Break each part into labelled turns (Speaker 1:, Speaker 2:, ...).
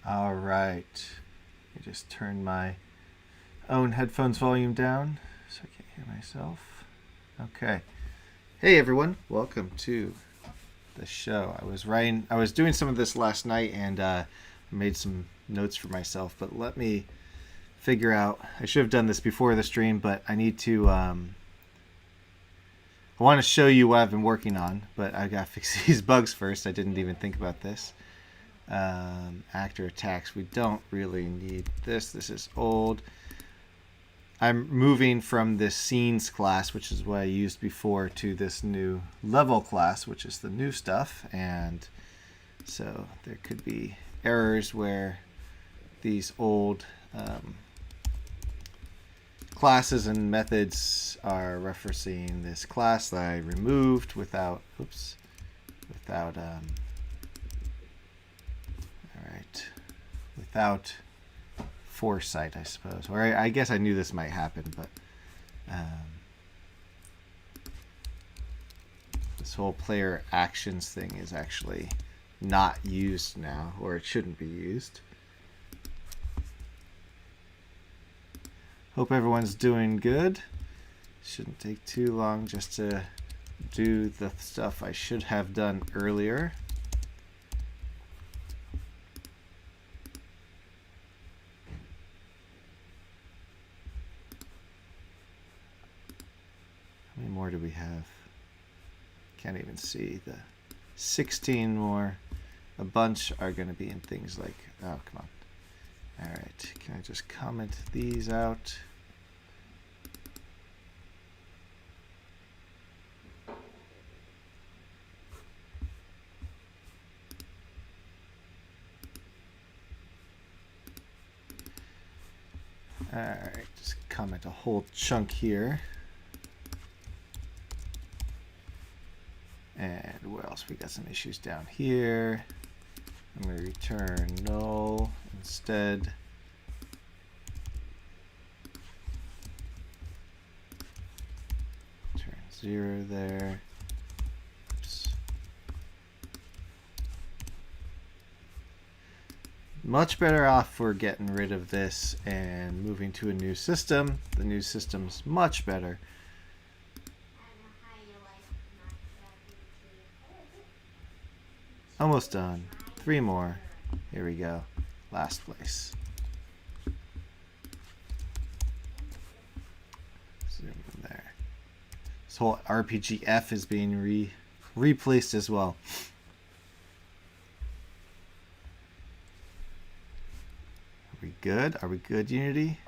Speaker 1: All right. I just turned my own headphones volume down so I can't hear myself. Okay. Hey everyone, welcome to the show. I was doing some of this last night and made some notes for myself, but let me figure out, I should have done this before the stream, but I need to, I want to show you what I've been working on, but I got to fix these bugs first. I didn't even think about this. Actor attacks, we don't really need this. This is old. I'm moving from this scenes class, which is what I used before, to this new level class, which is the new stuff. And so there could be errors where these old classes and methods are referencing this class that I removed without, all right, without foresight, I suppose. Or I guess I knew this might happen, but this whole player actions thing is actually not used now, or it shouldn't be used. Hope everyone's doing good. Shouldn't take too long just to do the stuff I should have done earlier. How many more do we have? Can't even see. The 16 more. A bunch are going to be in things like, oh, come on. All right, can I just comment these out? All right, just comment a whole chunk here. And where else? We got some issues down here. I'm going to return null instead. Turn 0 there. Oops. Much better off for getting rid of this and moving to a new system. The new system's much better. Almost done. 3 more. Here we go. Last place. Zoom in there. This whole RPGF is being replaced as well. Are we good? Are we good, Unity?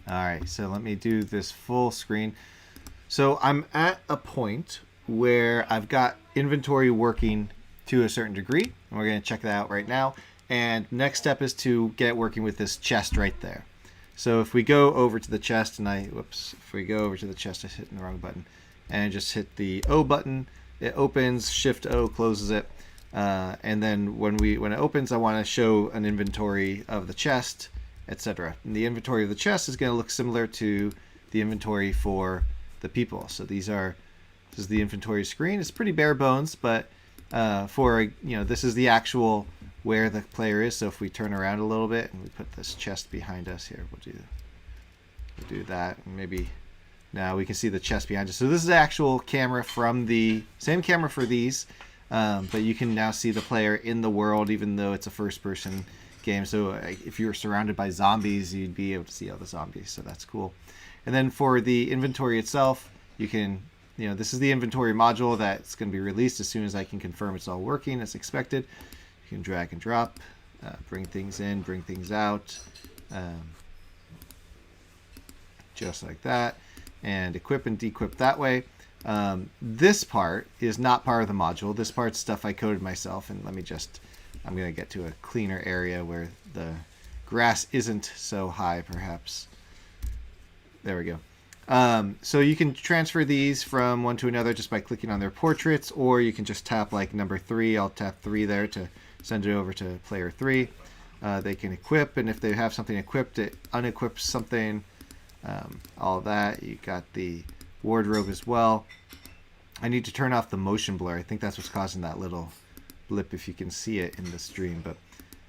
Speaker 1: All right, so let me do this full screen. So I'm at a point where I've got inventory working to a certain degree, and we're going to check that out right now. And next step is to get it working with this chest right there. So if we go over to the chest, and if we go over to the chest, I hit the wrong button, and just hit the O button, it opens. Shift O closes it, and then when it opens, I want to show an inventory of the chest, etc. And the inventory of the chest is going to look similar to the inventory for the people. So this is the inventory screen. It's pretty bare bones, but this is the actual where the player is. So if we turn around a little bit and we put this chest behind us here, we'll do that. And maybe now we can see the chest behind us. So this is the actual camera from the same camera for these, but you can now see the player in the world, even though it's a first-person game. So if you were surrounded by zombies, you'd be able to see all the zombies. So that's cool. And then for the inventory itself, you can, this is the inventory module that's going to be released as soon as I can confirm it's all working as expected. You can drag and drop, bring things in, bring things out, just like that, and equip and dequip that way. This part is not part of the module. This part's stuff I coded myself, and I'm going to get to a cleaner area where the grass isn't so high, perhaps. There we go. So you can transfer these from one to another just by clicking on their portraits, or you can just tap like number 3. I'll tap 3 there to send it over to player 3. They can equip, and if they have something equipped, it unequips something. All that. You got the wardrobe as well. I need to turn off the motion blur. I think that's what's causing that little blip, if you can see it in the stream, but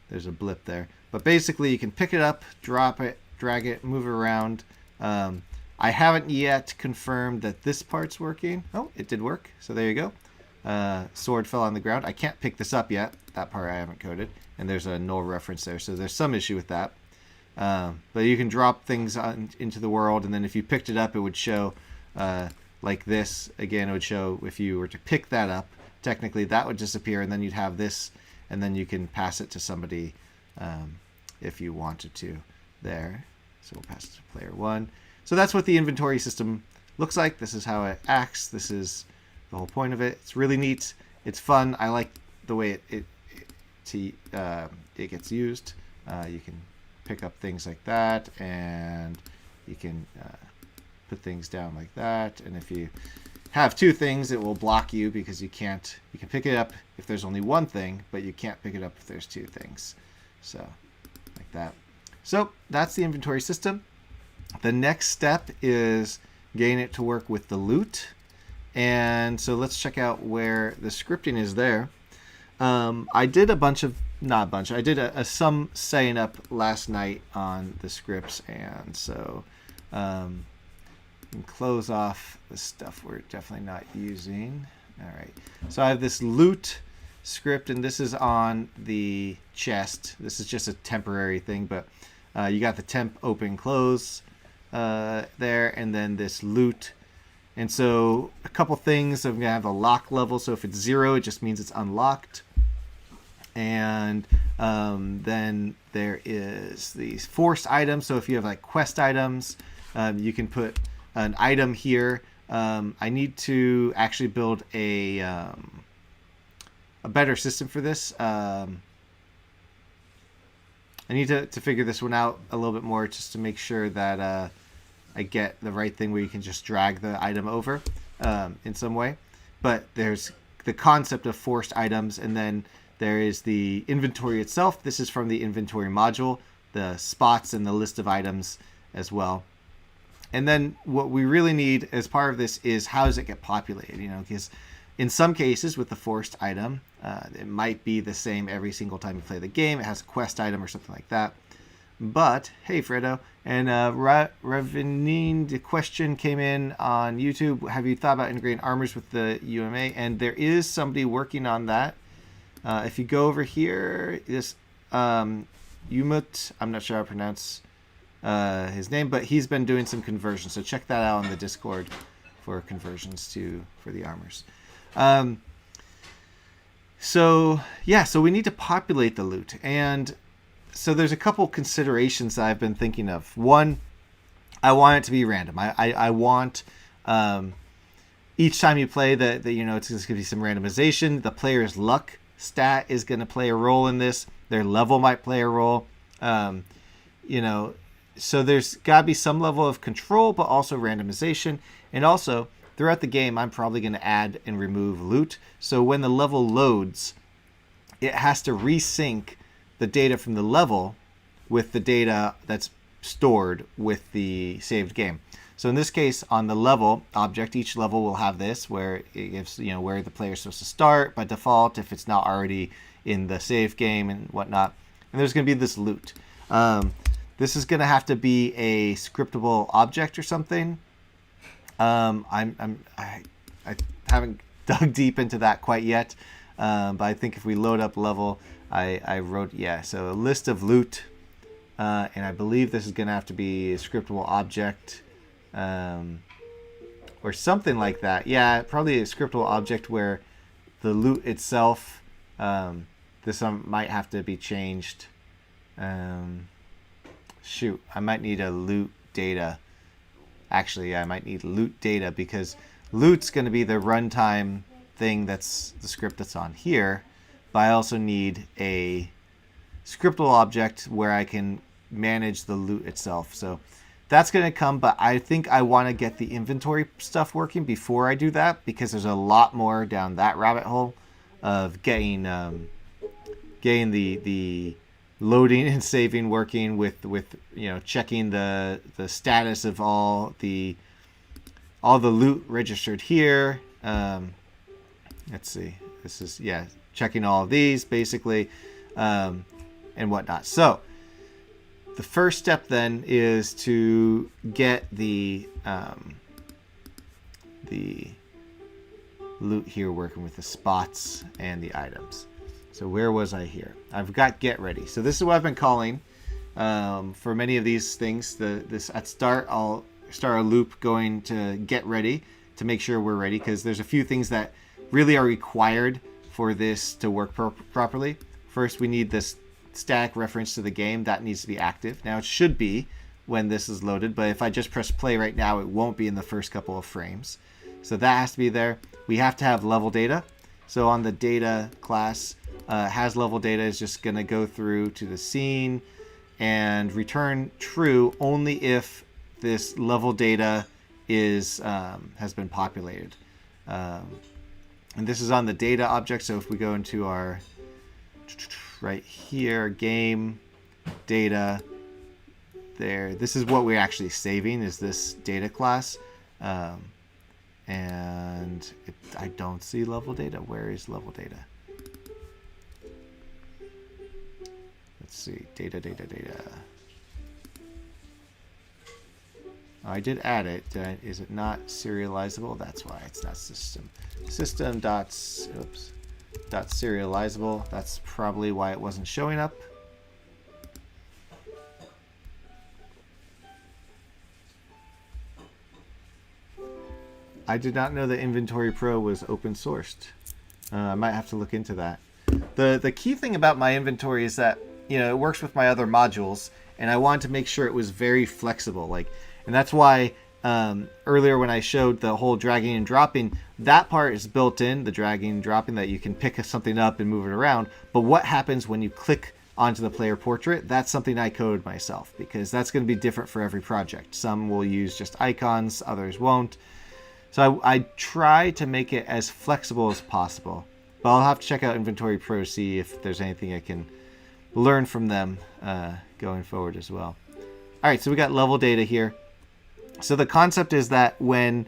Speaker 1: there's a blip there. But basically, you can pick it up, drop it, drag it, move it around. I haven't yet confirmed that this part's working. Oh, it did work. So there you go. Sword fell on the ground. I can't pick this up yet. That part I haven't coded. And there's a null reference there. So there's some issue with that. But you can drop things into the world. And then if you picked it up, it would show like this. Again, it would show if you were to pick that up. Technically, that would disappear. And then you'd have this. And then you can pass it to somebody if you wanted to there. So we'll pass it to player 1. So that's what the inventory system looks like. This is how it acts. This is the whole point of it. It's really neat. It's fun. I like the way it gets used. You can pick up things like that, and you can put things down like that. And if you have two things, it will block you because you can pick it up if there's only one thing, but you can't pick it up if there's two things. So like that. So that's the inventory system. The next step is getting it to work with the loot. And so let's check out where the scripting is there. I did I did some setting up last night on the scripts, and so can close off the stuff we're definitely not using. All right, so I have this loot script, and this is on the chest. This is just a temporary thing, but you got the temp open close there, and then this loot. And so a couple things, I'm gonna have a lock level. So if it's 0, it just means it's unlocked. And then there is these forced items. So if you have like quest items, you can put an item here. I need to actually build a better system for this. I need to figure this one out a little bit more just to make sure that I get the right thing where you can just drag the item over in some way. But there's the concept of forced items, and then there is the inventory itself. This is from the inventory module, the spots and the list of items as well. And then what we really need as part of this is how does it get populated? You know, because in some cases with the forced item, it might be the same every single time you play the game. It has a quest item or something like that. But hey, Fredo, and Ravenine, the question came in on YouTube. Have you thought about integrating armors with the UMA? And there is somebody working on that. If you go over here, this Umut, I'm not sure how to pronounce his name, but he's been doing some conversions. So check that out on the Discord for conversions for the armors. So we need to populate the loot, and so there's a couple considerations that I've been thinking of. One, I want it to be random. I want each time you play that it's going to be some randomization. The player's luck stat is going to play a role in this. Their level might play a role. So there's got to be some level of control, but also randomization. And also, throughout the game, I'm probably going to add and remove loot. So when the level loads, it has to resync the data from the level with the data that's stored with the saved game. So in this case, on the level object, each level will have this where it gives, where the player is supposed to start by default if it's not already in the save game and whatnot. And there's going to be this loot. This is going to have to be a scriptable object or something. I haven't dug deep into that quite yet, but I think if we load up level, I wrote, so a list of loot, and I believe this is going to have to be a scriptable object, or something like that. Yeah, probably a scriptable object where the loot itself, this might have to be changed. Shoot, I might need a loot data. Actually, I might need loot data because loot's going to be the runtime thing that's the script that's on here. But I also need a scriptable object where I can manage the loot itself. So that's going to come, but I think I want to get the inventory stuff working before I do that because there's a lot more down that rabbit hole of getting the loading and saving working with checking the status of all the loot registered here. Let's see, this is checking all of these basically, and whatnot. So the first step then is to get the loot here working with the spots and the items. So where was I here? I've got get ready. So this is what I've been calling for many of these things. This at start, I'll start a loop going to get ready to make sure we're ready because there's a few things that really are required for this to work properly. First, we need this static reference to the game. That needs to be active. Now, it should be when this is loaded, but if I just press play right now, it won't be in the first couple of frames. So that has to be there. We have to have level data. So on the data class, has level data is just going to go through to the scene and return true only if this level data is has been populated. And this is on the data object. So if we go into our right here, game, data, there, this is what we're actually saving, is this data class. And I don't see level data. Where is level data? Let's see, data. Oh, I did add it. Is it not serializable? That's why it's not system. System dot serializable. That's probably why it wasn't showing up. I did not know that Inventory Pro was open sourced. I might have to look into that. The key thing about my inventory is that, you know, it works with my other modules, and I wanted to make sure it was very flexible. And that's why earlier when I showed the whole dragging and dropping, that part is built in, the dragging and dropping, that you can pick something up and move it around. But what happens when you click onto the player portrait, that's something I coded myself, because that's going to be different for every project. Some will use just icons, others won't. So I try to make it as flexible as possible. But I'll have to check out Inventory Pro, see if there's anything I can learn from them going forward as well. All right, so we got level data here. So the concept is that when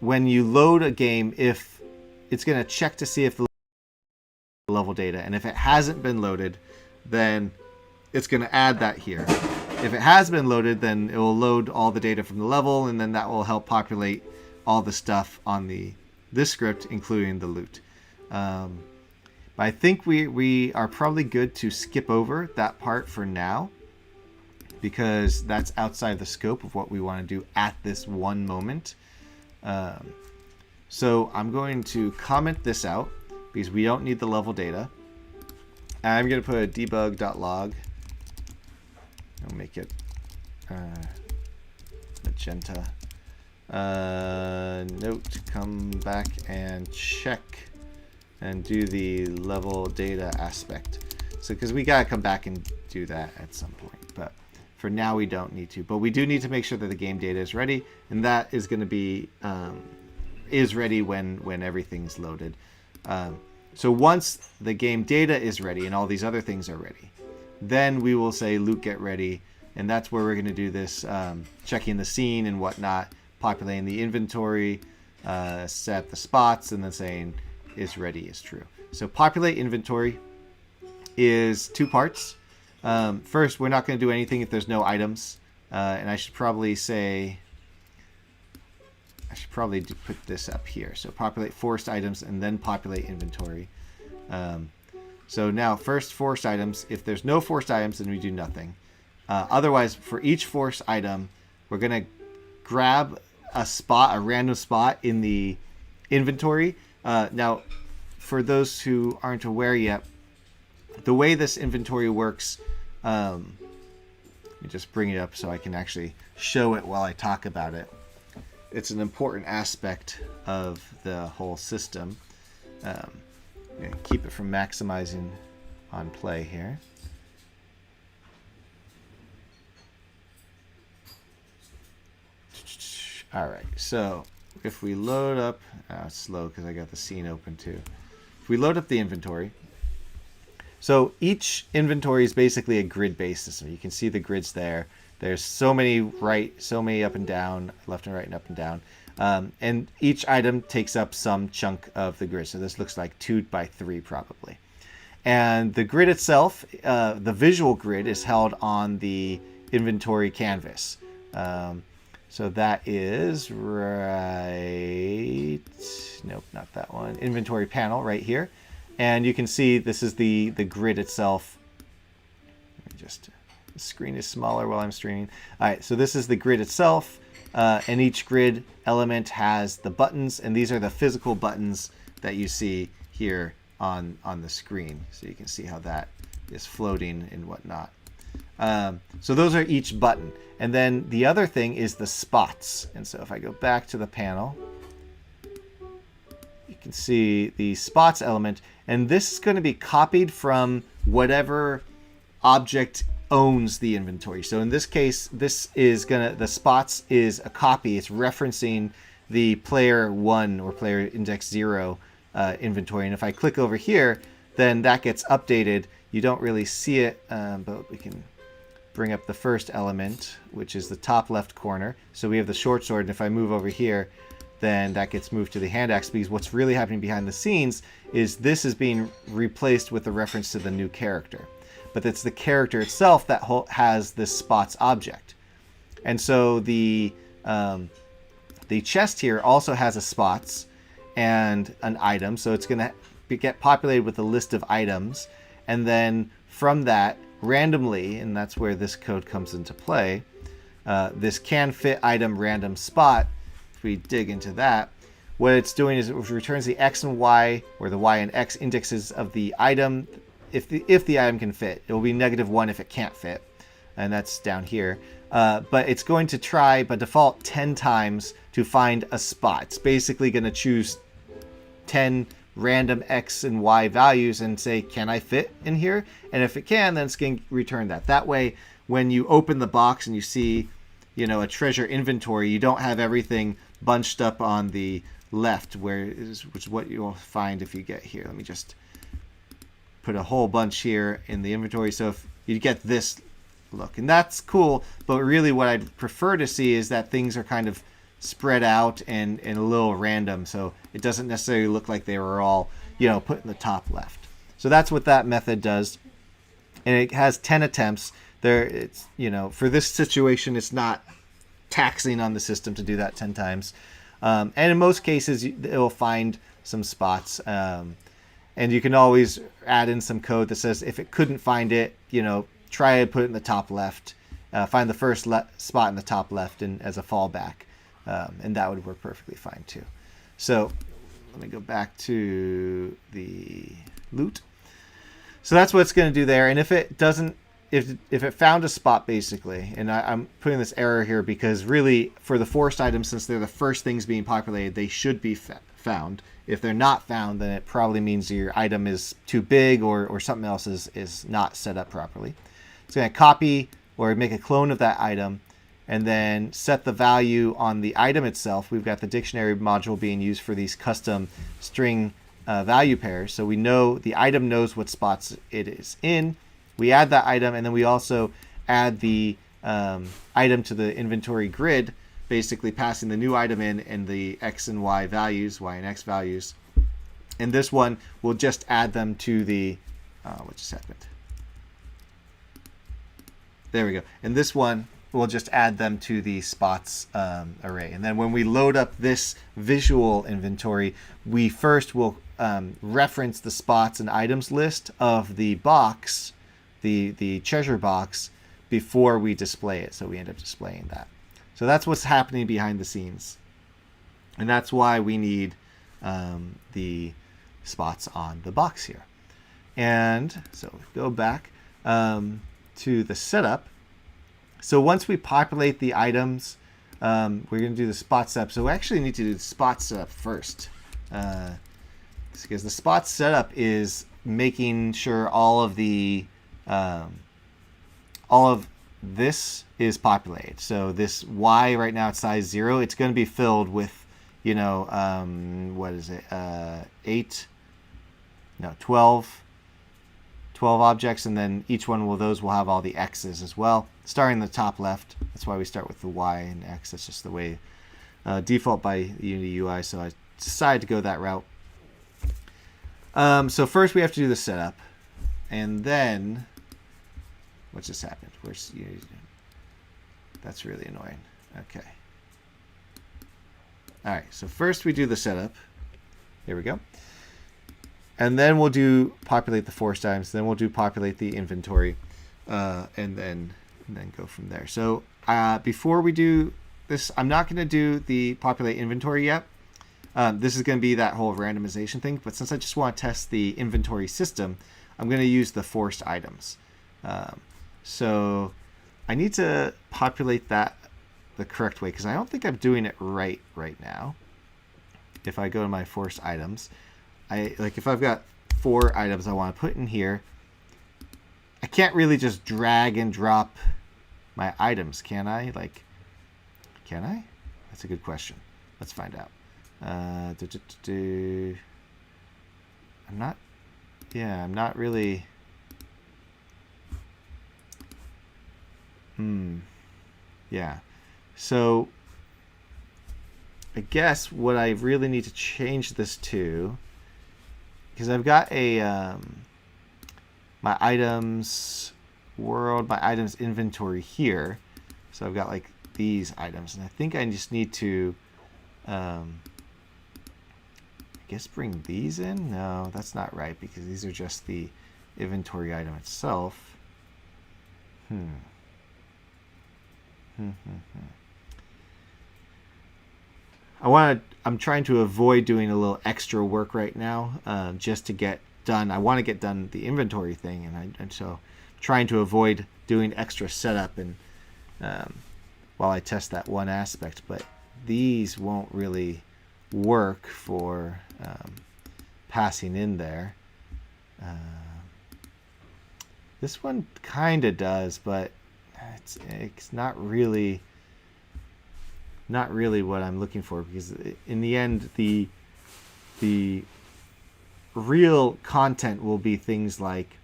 Speaker 1: you load a game, if it's going to check to see if the level data, and if it hasn't been loaded, then it's going to add that here. If it has been loaded, then it will load all the data from the level, and then that will help populate all the stuff on this script, including the loot. But I think we are probably good to skip over that part for now, because that's outside the scope of what we want to do at this one moment. So I'm going to comment this out, because we don't need the level data. I'm going to put a debug.log. I'll make it magenta. Note, come back and check and do the level data aspect. So, because we gotta come back and do that at some point, but for now we don't need to. But we do need to make sure that the game data is ready, and that is going to be is ready when everything's loaded. So once the game data is ready and all these other things are ready, then we will say loot get ready, and that's where we're going to do this checking the scene and whatnot, populating the inventory, set the spots, and then saying is ready is true. So populate inventory is two parts. First, we're not going to do anything if there's no items, and I should probably put this up here. So populate forced items and then populate inventory. So now first forced items. If there's no forced items, then we do nothing. Otherwise, for each forced item, we're going to grab a random spot in the inventory. Now, for those who aren't aware yet, the way this inventory works, let me just bring it up so I can actually show it while I talk about it. It's an important aspect of the whole system. Keep it from maximizing on play here. All right, so if we load up, it's slow because I got the scene open too. If we load up the inventory, so each inventory is basically a grid-based system. You can see the grids there. There's so many so many up and down, left and right and up and down. And each item takes up some chunk of the grid. So this looks like 2 by 3 probably. And the grid itself, the visual grid, is held on the inventory canvas. So that is right, nope, not that one, inventory panel right here. And you can see this is the grid itself. Let me just, the screen is smaller while I'm streaming. All right, so this is the grid itself, and each grid element has the buttons, and these are the physical buttons that you see here on the screen. So you can see how that is floating and whatnot. So those are each button. And then the other thing is the spots. And so if I go back to the panel, you can see the spots element. And this is going to be copied from whatever object owns the inventory. So in this case, this is the spots is a copy. It's referencing the player 1 or player index 0 inventory. And if I click over here, then that gets updated. You don't really see it, but we can bring up the first element, which is the top left corner. So we have the short sword, and if I move over here, then that gets moved to the hand axe, because what's really happening behind the scenes is this is being replaced with a reference to the new character. But it's the character itself that has this spots object. And so the chest here also has a spots and an item, so it's going to get populated with a list of items, and then from that, randomly, and that's where this code comes into play, this can fit item random spot. If we dig into that, what it's doing is it returns the X and Y, or the Y and X indexes of the item. If the item can fit, it will be -1 if it can't fit, and that's down here. But it's going to try by default 10 times to find a spot. It's basically going to choose 10 random X and Y values and say, can I fit in here? And if it can, then it's going to return that. That way, when you open the box and you see, a treasure inventory, you don't have everything bunched up on the left, which is what you'll find if you get here. Let me just put a whole bunch here in the inventory. So if you get this look, and that's cool, but really what I'd prefer to see is that things are kind of spread out and a little random, so it doesn't necessarily look like they were all put in the top left. So that's what that method does, and it has 10 attempts there. It's for this situation, it's not taxing on the system to do that 10 times, and in most cases it will find some spots, and you can always add in some code that says if it couldn't find it, try and put it in the top left, find the first spot in the top left and as a fallback. And that would work perfectly fine too. So let me go back to the loot. So that's what it's going to do there. And if it doesn't, if it found a spot basically, and I'm putting this error here because really for the forced items, since they're the first things being populated, they should be found. If they're not found, then it probably means your item is too big or something else is not set up properly. It's going to copy or make a clone of that item, and then set the value on the item itself. We've got the dictionary module being used for these custom string value pairs. So we know the item knows what spots it is in. We add that item, and then we also add the item to the inventory grid, basically passing the new item in and the X and Y values, Y and X values. And this one will just add them to the, what just happened? There we go. And this one, we'll just add them to the spots array. And then when we load up this visual inventory, we first will reference the spots and items list of the box, the treasure box, before we display it. So we end up displaying that. So that's what's happening behind the scenes. And that's why we need the spots on the box here. And so go back to the setup. So once we populate the items, we're going to do the spot setup. So we actually need to do the spot setup first, because the spot setup is making sure all of this is populated. So this Y right now at size 0, it's going to be filled with, what is it? 12 objects, and then each one of those will have all the X's as well, starting in the top left. That's why we start with the Y and X. That's just the way default by Unity UI, so I decided to go that route. So first we have to do the setup, and then what just happened? Where's Unity? That's really annoying. Okay. All right, so first we do the setup. Here we go. And then we'll do populate the forced items. Then we'll do populate the inventory, and then go from there. So before we do this, I'm not going to do the populate inventory yet. This is going to be that whole randomization thing. But since I just want to test the inventory system, I'm going to use the forced items. So I need to populate that the correct way, because I don't think I'm doing it right now. If I go to my forced items, if I've got 4 items I want to put in here, I can't really just drag and drop my items, can I? Can I? That's a good question. Let's find out. I'm not really. Yeah. So I guess what I really need to change this to, because I've got a my items world, my items inventory here. So I've got like these items, and I think I just need to I guess bring these in. No, that's not right, because these are just the inventory item itself. I'm trying to avoid doing a little extra work right now, just to get done. I want to get done the inventory thing, and so I'm trying to avoid doing extra setup and while I test that one aspect. But these won't really work for passing in there. This one kind of does, but it's not really what I'm looking for, because in the end the real content will be things like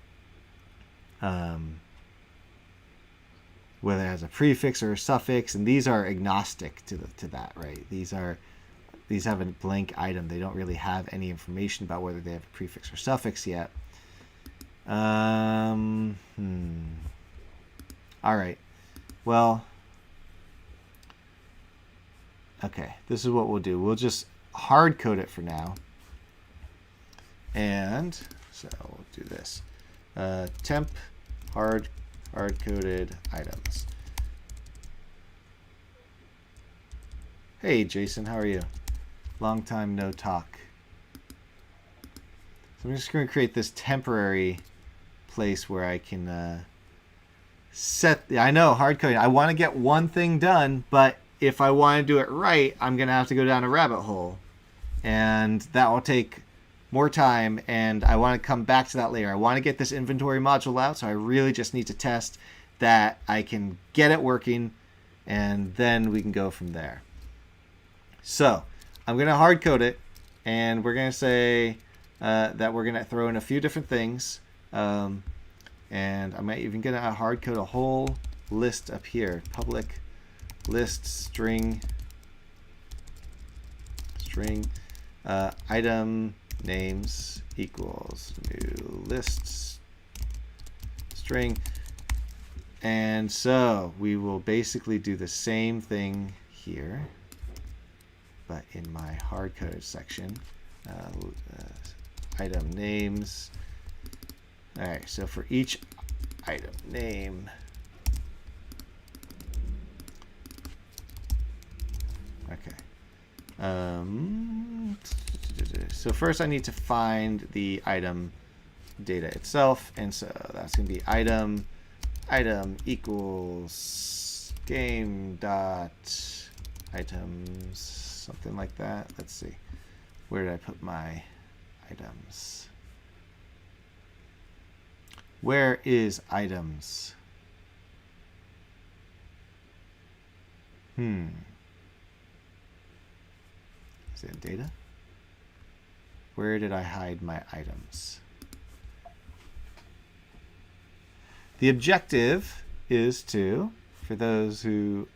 Speaker 1: whether it has a prefix or a suffix, and these are agnostic to that, right? These have a blank item. They don't really have any information about whether they have a prefix or suffix yet. All right. Well, okay. This is what we'll do. We'll just hard code it for now. And so we'll do this. Temp hard coded items. Hey Jason, how are you? Long time no talk. So I'm just going to create this temporary place where I can set. I know, hard coding. I want to get one thing done, but if I want to do it right, I'm going to have to go down a rabbit hole, and that will take more time, and I want to come back to that later. I want to get this inventory module out, so I really just need to test that I can get it working, and then we can go from there. So I'm going to hard code it, and we're going to say that we're going to throw in a few different things, and I'm even going to hard code a whole list up here. Public list string item names equals new lists string. And so we will basically do the same thing here, but in my hard coded section. Item names. All right, so for each item name, okay. So first I need to find the item data itself, and so that's going to be item equals game dot items, something like that. Let's see, where did I put my items? Where is items? Is it in data? Where did I hide my items? The objective is to, for those who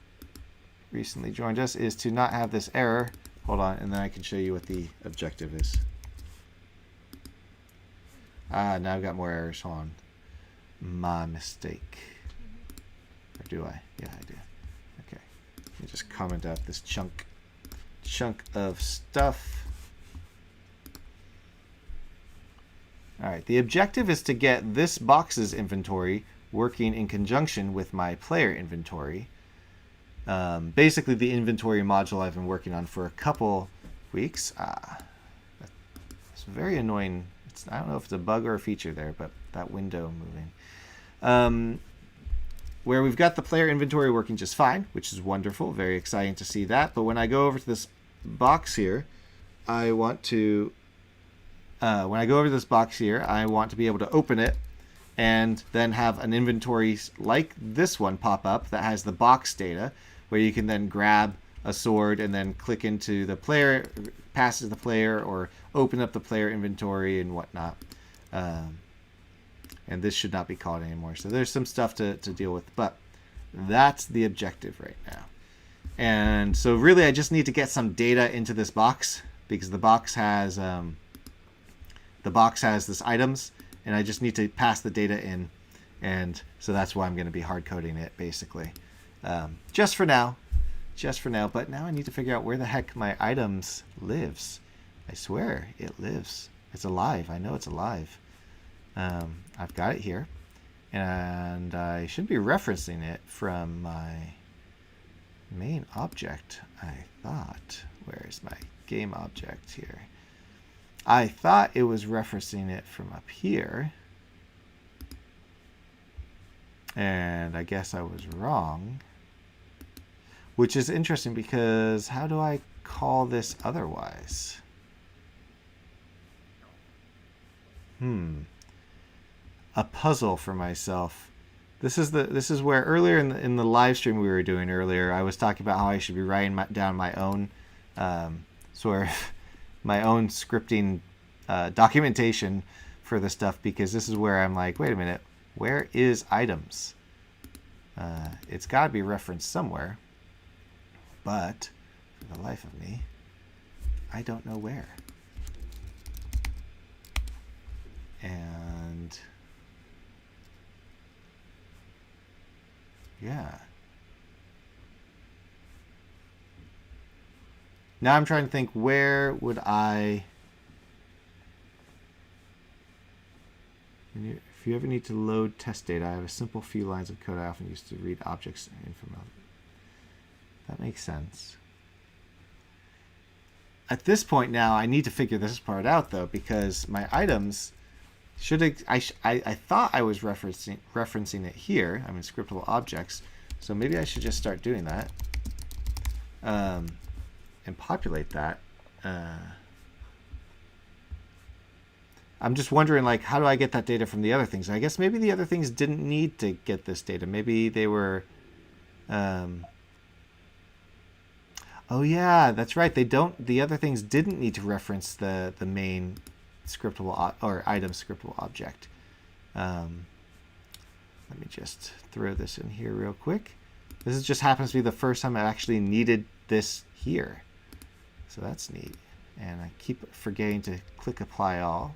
Speaker 1: recently joined us, is to not have this error. Hold on, and then I can show you what the objective is. Now I've got more errors. Hold on. My mistake. Or do I? Yeah, I do. Okay. Let me just comment out this chunk of stuff. All right, the objective is to get this box's inventory working in conjunction with my player inventory. Basically the inventory module I've been working on for a couple weeks. It's very annoying. I don't know if it's a bug or a feature there, but that window moving. Where we've got the player inventory working just fine, which is wonderful, very exciting to see that. But when I go over to this box here, I want to be able to open it and then have an inventory like this one pop up that has the box data, where you can then grab a sword and then click into the player, pass it to the player, or open up the player inventory and whatnot. And this should not be called anymore. So there's some stuff to deal with, but that's the objective right now. And so really I just need to get some data into this box, because the box has this items, and I just need to pass the data in. And so that's why I'm going to be hard coding it, basically. Just for now. But now I need to figure out where the heck my items lives. I swear it lives. It's alive. I know it's alive. I've got it here, and I should be referencing it from my main object, I thought. Where is my game object here? I thought it was referencing it from up here, and I guess I was wrong, which is interesting, because how do I call this otherwise? A puzzle for myself. This is where earlier in the live stream we were doing earlier, I was talking about how I should be writing down my own sort of my own scripting documentation for the stuff, because this is where I'm like, wait a minute, where is items? It's got to be referenced somewhere, but for the life of me, I don't know where. And yeah. Now I'm trying to think, where would I... If you ever need to load test data, I have a simple few lines of code I often use to read objects in from them. That makes sense. At this point now, I need to figure this part out, though, because my items... I thought I was referencing it here. I'm in scriptable objects, so maybe I should just start doing that and populate that. I'm just wondering, like, how do I get that data from the other things? I guess maybe the other things didn't need to get this data. Maybe they were. Oh yeah, that's right. They don't. The other things didn't need to reference the main scriptable or item scriptable object. Let me just throw this in here real quick. This just happens to be the first time I actually needed this here, so that's neat. And I keep forgetting to click apply all.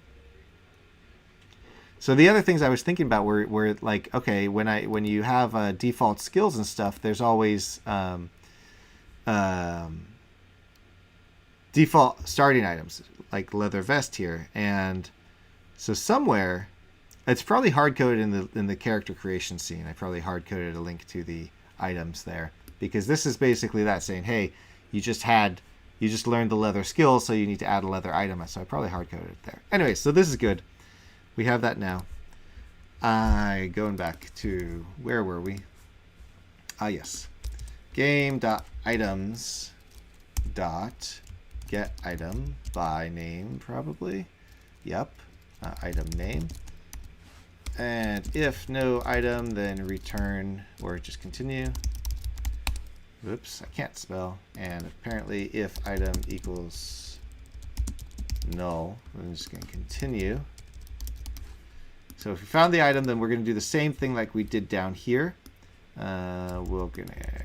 Speaker 1: So the other things I was thinking about were like, okay, when you have default skills and stuff, there's always default starting items, like leather vest here. And so somewhere, it's probably hard-coded in the character creation scene. I probably hard-coded a link to the items there, because this is basically that, saying, hey, you just learned the leather skill, so you need to add a leather item. So I probably hard-coded it there. Anyway, so this is good. We have that now. Going back to, where were we? Yes. Game.items.get item by name, probably. Yep. Item name. And if no item, then return, or just continue. Oops, I can't spell. And apparently if item equals null, I'm just going to continue. So if we found the item, then we're going to do the same thing like we did down here. We're going to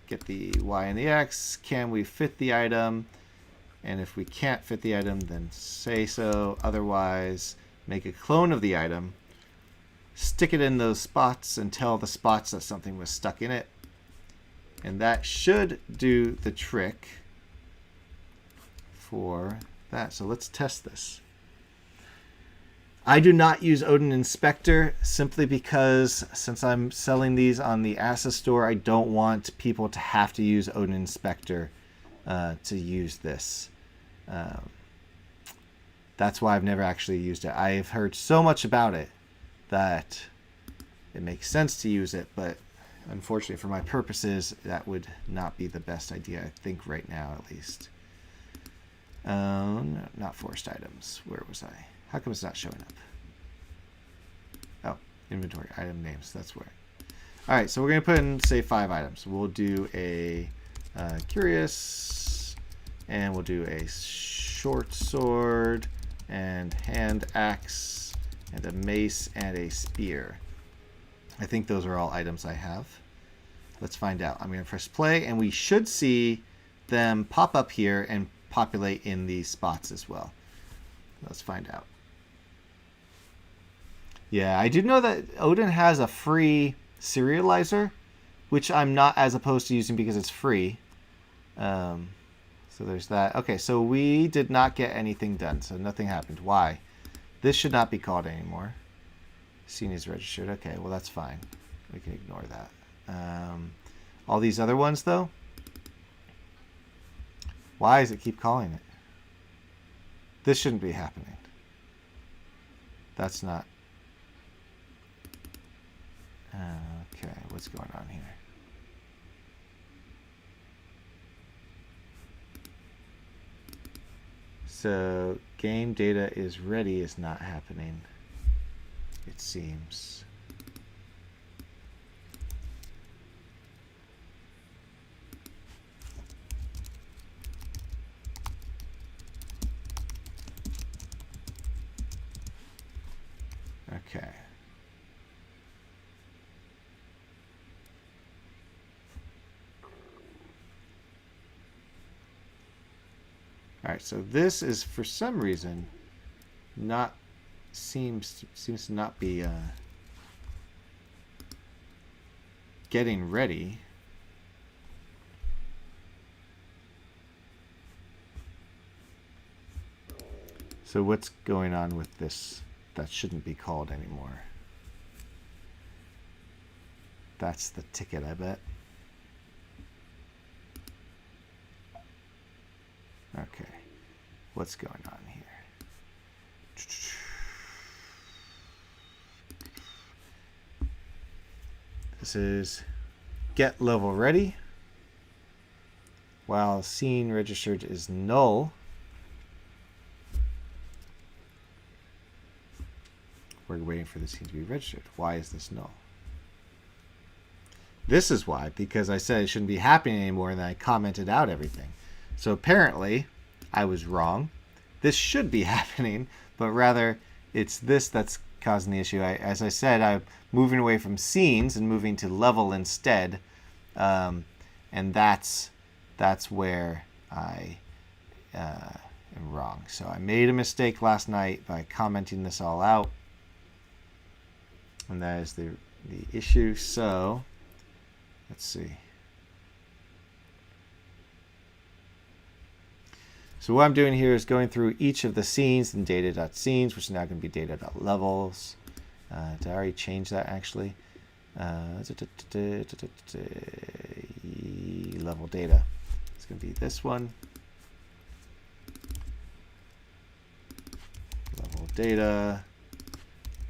Speaker 1: get the Y and the X. Can we fit the item? And if we can't fit the item, then say so. Otherwise, make a clone of the item. Stick it in those spots and tell the spots that something was stuck in it. And that should do the trick for that. So let's test this. I do not use Odin Inspector simply because, since I'm selling these on the Assa store, I don't want people to have to use Odin Inspector to use this. That's why I've never actually used it. I've heard so much about it that it makes sense to use it, but unfortunately for my purposes, that would not be the best idea, I think, right now at least. No, not forced items. Where was I? How come it's not showing up? Oh, inventory, item names. That's where. All right, so we're going to put in, say, 5 items. We'll do a curious, and we'll do a short sword and hand axe and a mace and a spear. I think those are all items I have. Let's find out. I'm going to press play, and we should see them pop up here and populate in these spots as well. Let's find out. Yeah, I do know that Odin has a free serializer, which I'm not as opposed to using because it's free. So there's that. Okay, so we did not get anything done, so nothing happened. Why? This should not be called anymore. Scene is registered. Okay, well that's fine. We can ignore that. All these other ones, though? Why does it keep calling it? This shouldn't be happening. That's not... Okay, what's going on here? So, game data is ready is not happening, it seems. Okay. All right, so this is for some reason not seems to not be getting ready. So what's going on with this? That shouldn't be called anymore. That's the ticket, I bet. Okay, what's going on here? This is get level ready. While scene registered is null, we're waiting for the scene to be registered. Why is this null? This is why, because I said it shouldn't be happening anymore, and then I commented out everything. So apparently, I was wrong. This should be happening, but rather it's this that's causing the issue. As I said, I'm moving away from scenes and moving to level instead, and that's where I am wrong. So I made a mistake last night by commenting this all out, and that is the issue. So let's see. So what I'm doing here is going through each of the scenes in data.scenes, which is now going to be data.levels. Did I already change that actually? Level data. It's going to be this one.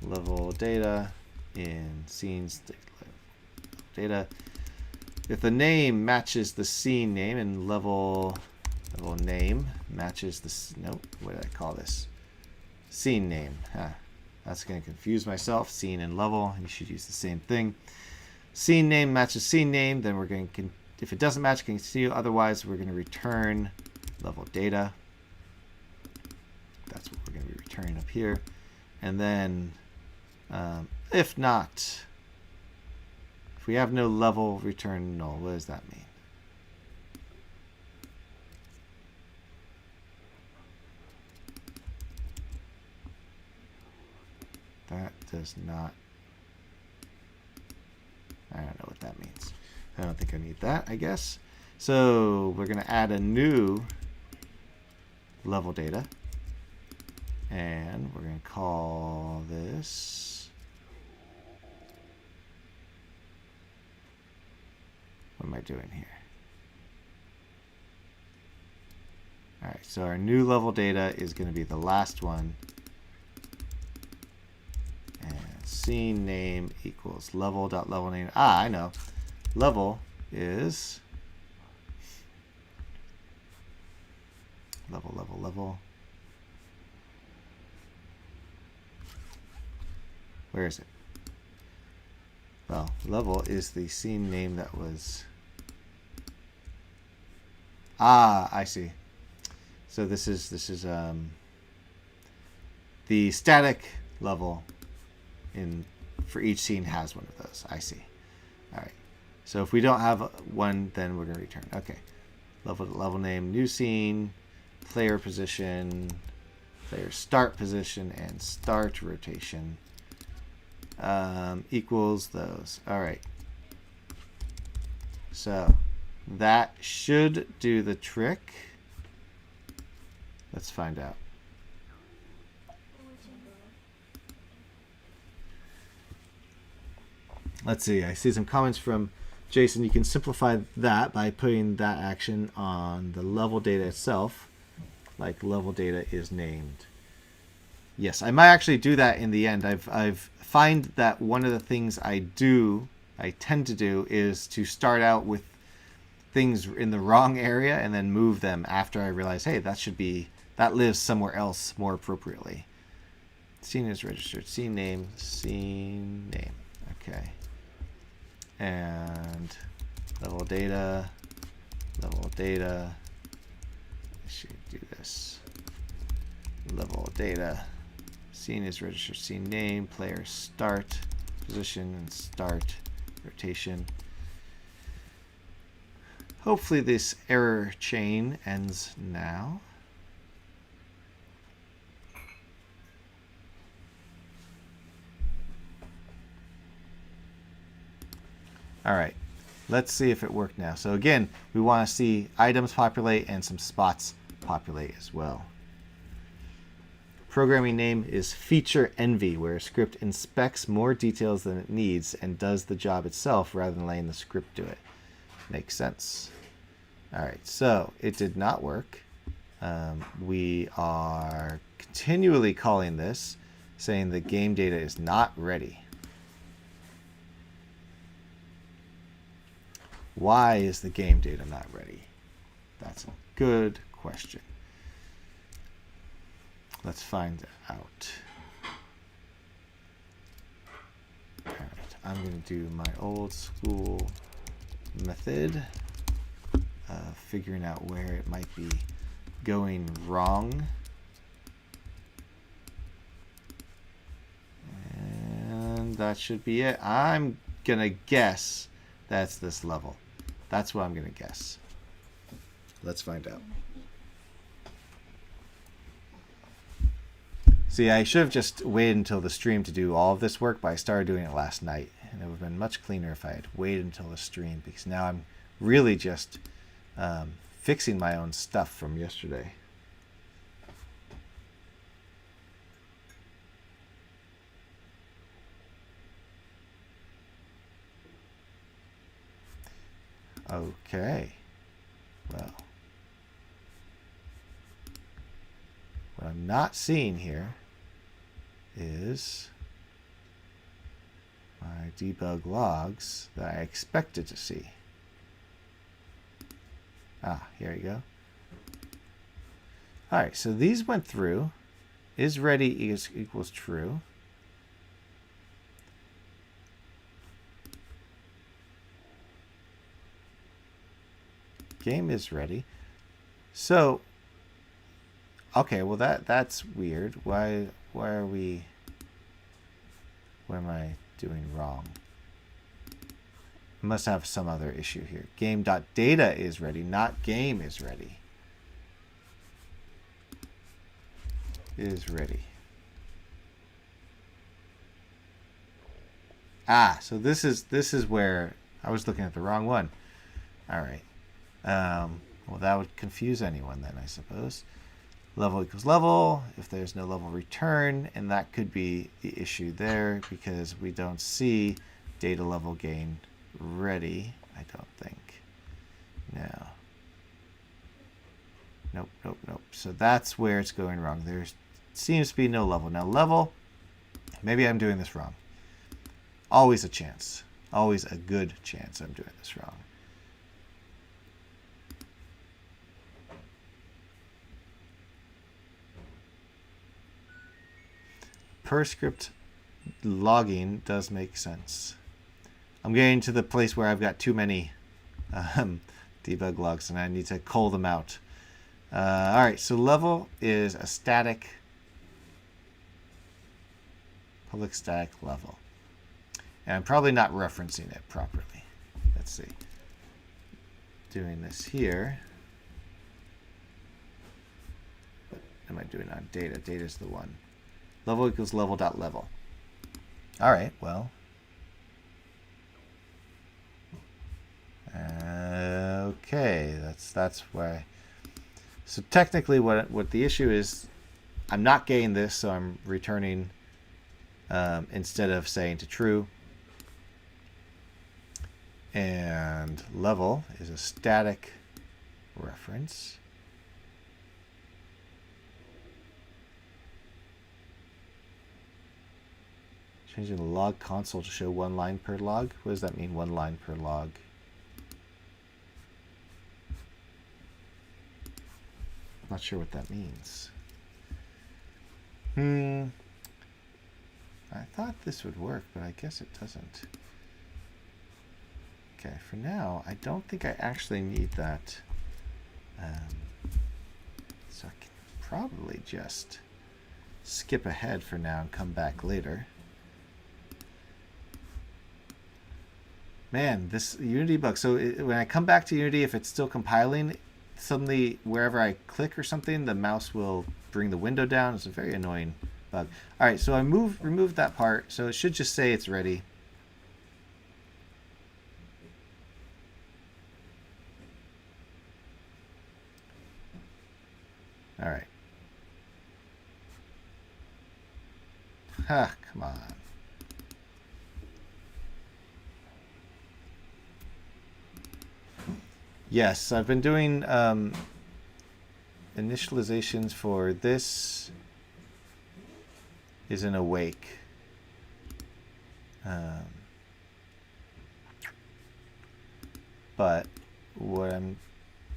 Speaker 1: Level data in scenes data. If the name matches the scene name and level name matches this, nope, what did I call this? Scene name. That's going to confuse myself. Scene and level, you should use the same thing. Scene name matches scene name, then we're going to, if it doesn't match, continue. Otherwise, we're going to return level data. That's what we're going to be returning up here. And then, if not, if we have no level, return null. What does that mean? That does not, I don't know what that means. I don't think I need that, I guess. So we're going to add a new level data. And we're going to call this, what am I doing here? All right, so our new level data is going to be the last one. Scene name equals level.level name. I know. Level is level. Where is it? Well, level is the scene name that was Ah, I see. So this is the static level in for each scene has one of those. I see. All right. So if we don't have one, then we're going to return. Okay. Level name, new scene, player position, player start position, and start rotation equals those. All right. So that should do the trick. Let's find out. Let's see. I see some comments from Jason. You can simplify that by putting that action on the level data itself, like level data is named. Yes, I might actually do that in the end. I've find that one of the things I tend to do is to start out with things in the wrong area and then move them after I realize, hey, that lives somewhere else more appropriately. Scene is registered. Scene name. Okay. And level data. I should do this. Level data. Scene is registered. Scene name. Player start position and start rotation. Hopefully this error chain ends now. All right, let's see if it worked now. So again, we want to see items populate and some spots populate as well. Programming name is feature envy, where a script inspects more details than it needs and does the job itself rather than letting the script do it. Makes sense. All right, so it did not work. We are continually calling this, saying the game data is not ready. Why is the game data not ready? That's a good question. Let's find out. All right, I'm going to do my old school method of figuring out where it might be going wrong. And that should be it. I'm going to guess that's this level. That's what I'm going to guess. Let's find out. See, I should have just waited until the stream to do all of this work, but I started doing it last night. And it would have been much cleaner if I had waited until the stream, because now I'm really just fixing my own stuff from yesterday. Okay. Well, what I'm not seeing here is my debug logs that I expected to see. Ah, here you go. All right, so these went through. Is ready equals true. Game is ready. So, okay, well that's weird. Why are we? What am I doing wrong? I must have some other issue here. Game.data is ready, not game is ready. Is ready. Ah, so this is where I was looking at the wrong one. All right. Well, that would confuse anyone then, I suppose. Level equals level. If there's no level, return, and that could be the issue there because we don't see data level gain ready. I don't think. No. Nope. So that's where it's going wrong. There seems to be no level. Now level, maybe I'm doing this wrong. Always a chance. Always a good chance I'm doing this wrong. Per script logging does make sense. I'm getting to the place where I've got too many debug logs, and I need to cull them out. All right, so level is a static, public static level. And I'm probably not referencing it properly. Let's see. Doing this here. What am I doing on data? Data is the one. Level equals level.level. All right, well. Okay, that's why. So technically what the issue is, I'm not getting this, so I'm returning instead of saying to true. And level is a static reference. Changing the log console to show 1 line per log. What does that mean, 1 line per log? I'm not sure what that means. I thought this would work, but I guess it doesn't. Okay, for now, I don't think I actually need that. So I can probably just skip ahead for now and come back later. Man, this Unity bug. So when I come back to Unity, if it's still compiling, suddenly wherever I click or something, the mouse will bring the window down. It's a very annoying bug. All right, so I removed that part. So it should just say it's ready. All right. Come on. Yes, I've been doing initializations for this is an awake. But what I'm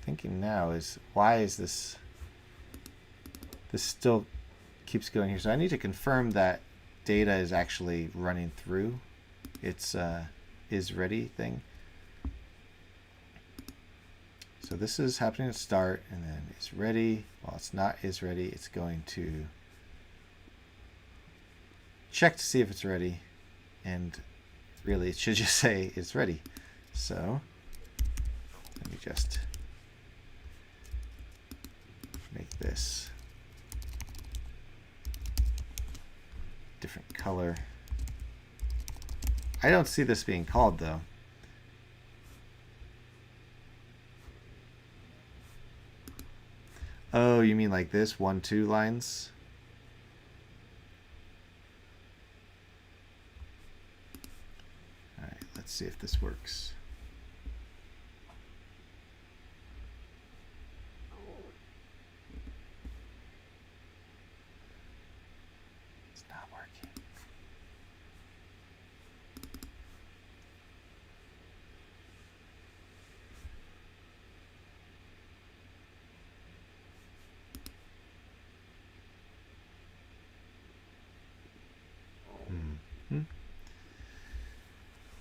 Speaker 1: thinking now is, why is this still keeps going here? So I need to confirm that data is actually running through its is ready thing. So this is happening at start, and then is ready. Well, it's not is ready. It's going to check to see if it's ready, and really it should just say it's ready. So let me just make this different color. I don't see this being called though. Oh, you mean like this? 1, 2 lines? All right, let's see if this works. It's not working.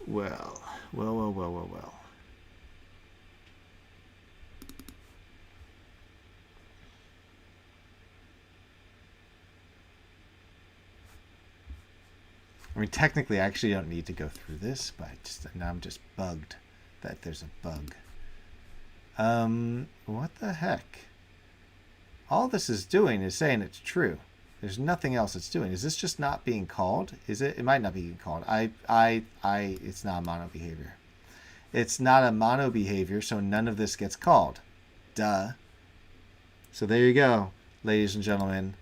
Speaker 1: Well. I mean, technically, I actually don't need to go through this, but now I'm just bugged that there's a bug. What the heck? All this is doing is saying it's true. There's nothing else it's doing. Is this just not being called? Is it? It might not be being called. It's not a mono behavior. It's not a mono behavior, so none of this gets called. Duh. So there you go, ladies and gentlemen.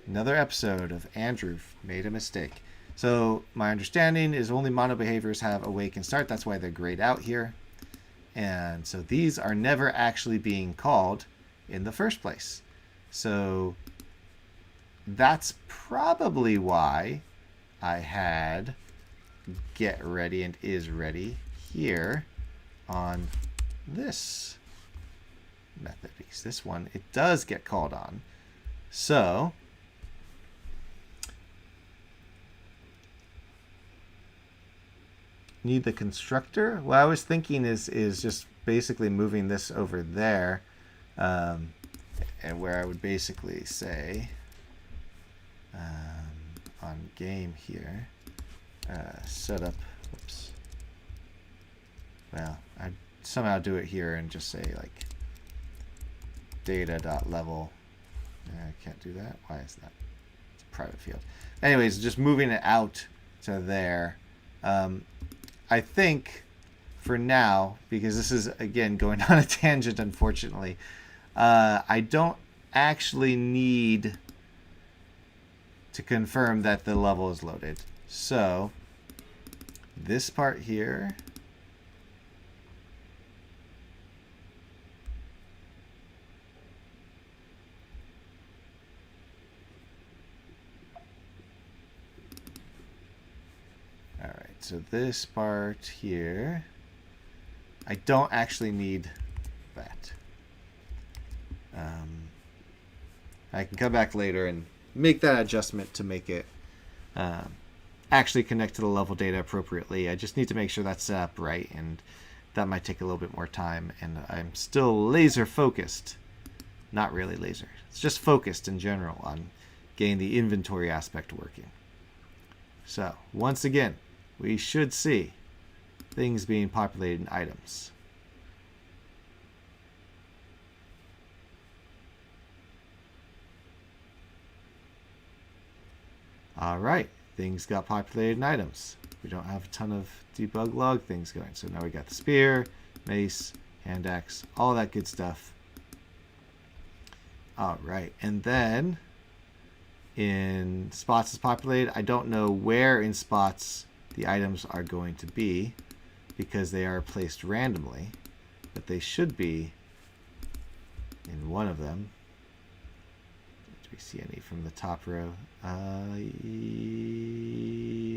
Speaker 1: Another episode of Andrew made a mistake. So my understanding is only mono behaviors have awake and start. That's why they're grayed out here. And so these are never actually being called in the first place. So that's probably why I had get ready and is ready here on this method, because this one, it does get called on. So need the constructor. What I was thinking is just basically moving this over there, and where I would basically say on game here, setup, oops. Well, I somehow do it here and just say like data.level. I can't do that. Why is that? It's a private field. Anyways, just moving it out to there. I think for now, because this is, again, going on a tangent, unfortunately, I don't actually need to confirm that the level is loaded. So this part here, all right, so this part here, I don't actually need that. I can come back later and make that adjustment to make it actually connect to the level data appropriately. I just need to make sure that's set up right, and that might take a little bit more time. And I'm still laser focused. Not really laser. It's just focused in general on getting the inventory aspect working. So once again, we should see things being populated in items. All right, things got populated in items. We don't have a ton of debug log things going. So now we got the spear, mace, hand axe, all that good stuff. All right, and then in spots is populated. I don't know where in spots the items are going to be because they are placed randomly, but they should be in one of them. Do we see any from the top row?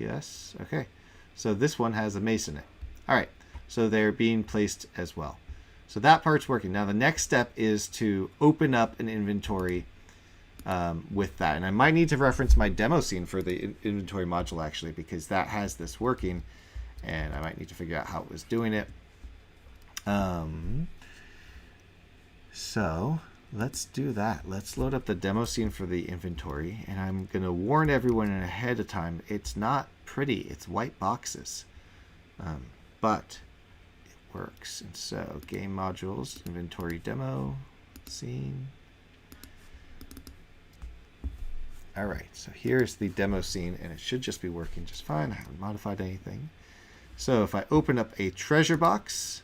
Speaker 1: Yes. Okay. So this one has a mace in it. All right. So they're being placed as well. So that part's working. Now the next step is to open up an inventory with that. And I might need to reference my demo scene for the inventory module actually, because that has this working, and I might need to figure out how it was doing it. So let's do that. Let's load up the demo scene for the inventory, and I'm going to warn everyone ahead of time. It's not pretty. It's white boxes, but it works. And so game modules, inventory demo scene. All right, so here's the demo scene, and it should just be working just fine. I haven't modified anything. So if I open up a treasure box,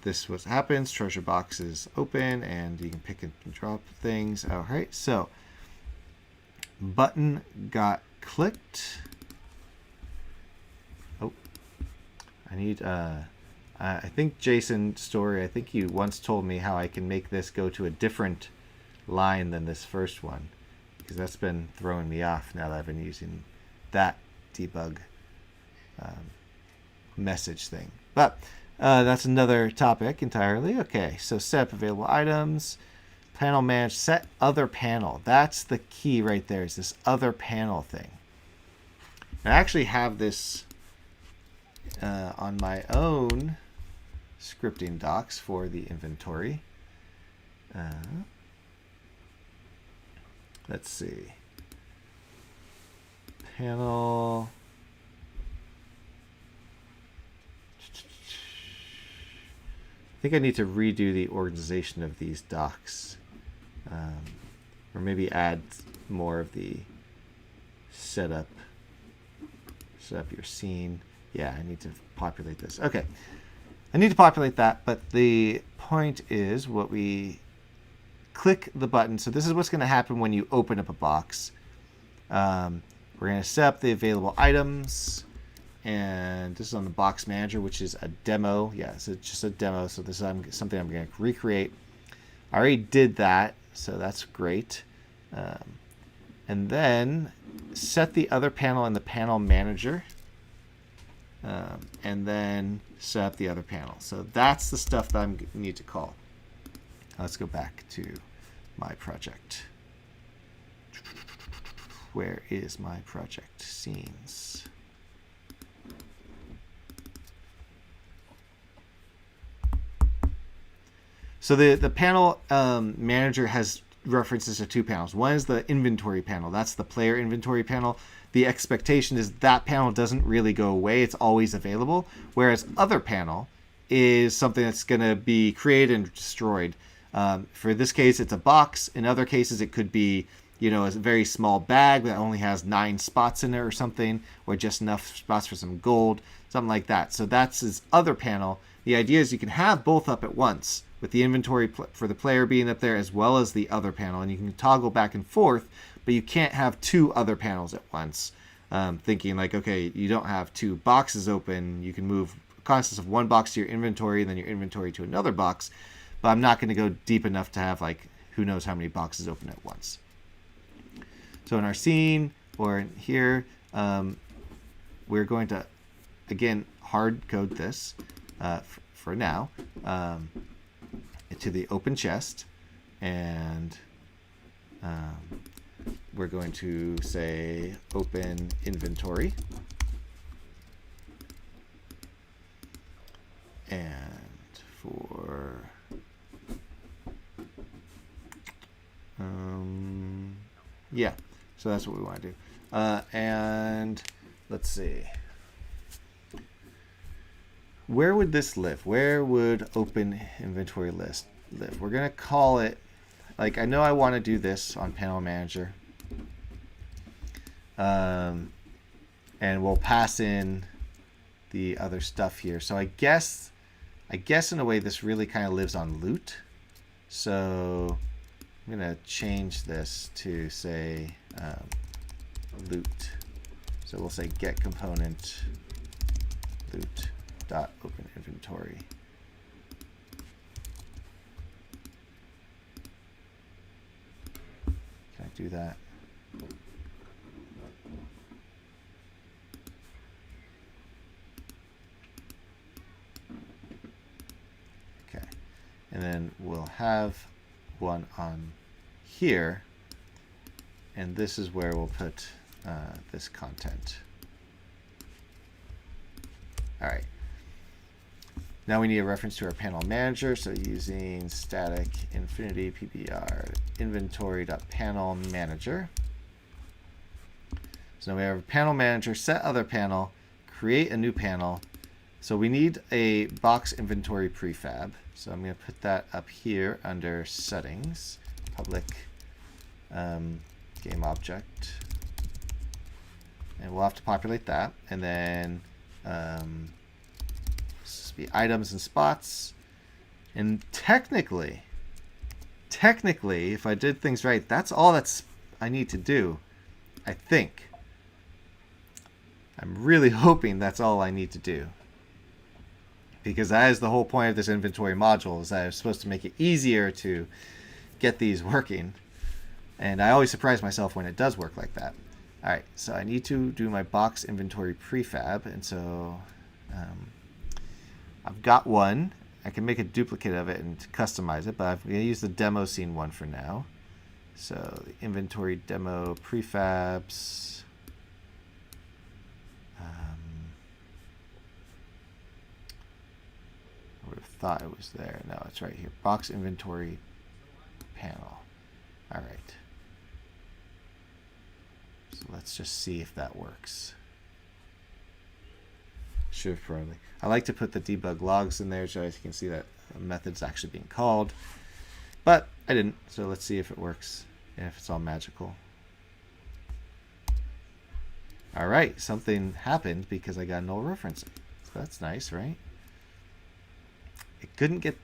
Speaker 1: this is what happens. Treasure box is open, and you can pick and drop things. All right, so button got clicked. Oh, I need, I think Jason Story, I think you once told me how I can make this go to a different line than this first one, because that's been throwing me off now that I've been using that debug message thing. But that's another topic entirely. Okay, so set up available items, panel manage, set other panel. That's the key right there, is this other panel thing. I actually have this on my own scripting docs for the inventory. Let's see. Panel. I think I need to redo the organization of these docs, or maybe add more of the set up your scene. Yeah, I need to populate this. Okay, I need to populate that, but the point is what we click the button. So this is what's going to happen when you open up a box. We're going to set up the available items. And this is on the box manager, which is a demo. Yeah, so it's just a demo. So this is something I'm going to recreate. I already did that, so that's great. And then set the other panel in the panel manager. And then set up the other panel. So that's the stuff that I need to call. Let's go back to my project. Where is my project? Scenes. So the panel manager has references to two panels. One is the inventory panel. That's the player inventory panel. The expectation is that panel doesn't really go away. It's always available. Whereas other panel is something that's going to be created and destroyed. For this case, it's a box. In other cases, it could be, you know, a very small bag that only has 9 spots in it or something, or just enough spots for some gold, something like that. So that's his other panel. The idea is you can have both up at once, with the inventory for the player being up there as well as the other panel, and you can toggle back and forth, but you can't have 2 other panels at once. Thinking like, okay, you don't have 2 boxes open, you can move constants of one box to your inventory and then your inventory to another box, but I'm not going to go deep enough to have like who knows how many boxes open at once. So in our scene or in here, we're going to again hard code this for now to the open chest, and we're going to say open inventory. And for yeah, so that's what we want to do. And let's see, where would this live? Where would open inventory list live? We're gonna call it, like, I know I want to do this on panel manager, and we'll pass in the other stuff here. So I guess in a way this really kind of lives on loot. So I'm going to change this to say loot. So we'll say get component loot dot open inventory. Can I do that? And then we'll have one on here, and this is where we'll put this content. All right. Now we need a reference to our panel manager, so using static infinity PBR inventory.panel manager. So now we have a panel manager, set other panel, create a new panel. So we need a box inventory prefab. So I'm going to put that up here under settings, public game object. And we'll have to populate that. And then this will be items and spots. And technically, if I did things right, that's all I need to do, I think. I'm really hoping that's all I need to do, because that is the whole point of this inventory module, is that I'm supposed to make it easier to get these working. And I always surprise myself when it does work like that. All right, so I need to do my box inventory prefab. And so I've got one. I can make a duplicate of it and customize it, but I'm going to use the demo scene one for now. So the inventory demo prefabs. I would have thought it was there. No, it's right here. Box inventory panel. All right. So let's just see if that works. Should probably. I like to put the debug logs in there so you can see that a method's actually being called. But I didn't. So let's see if it works and if it's all magical. All right. Something happened because I got null referencing. So that's nice, right? It couldn't get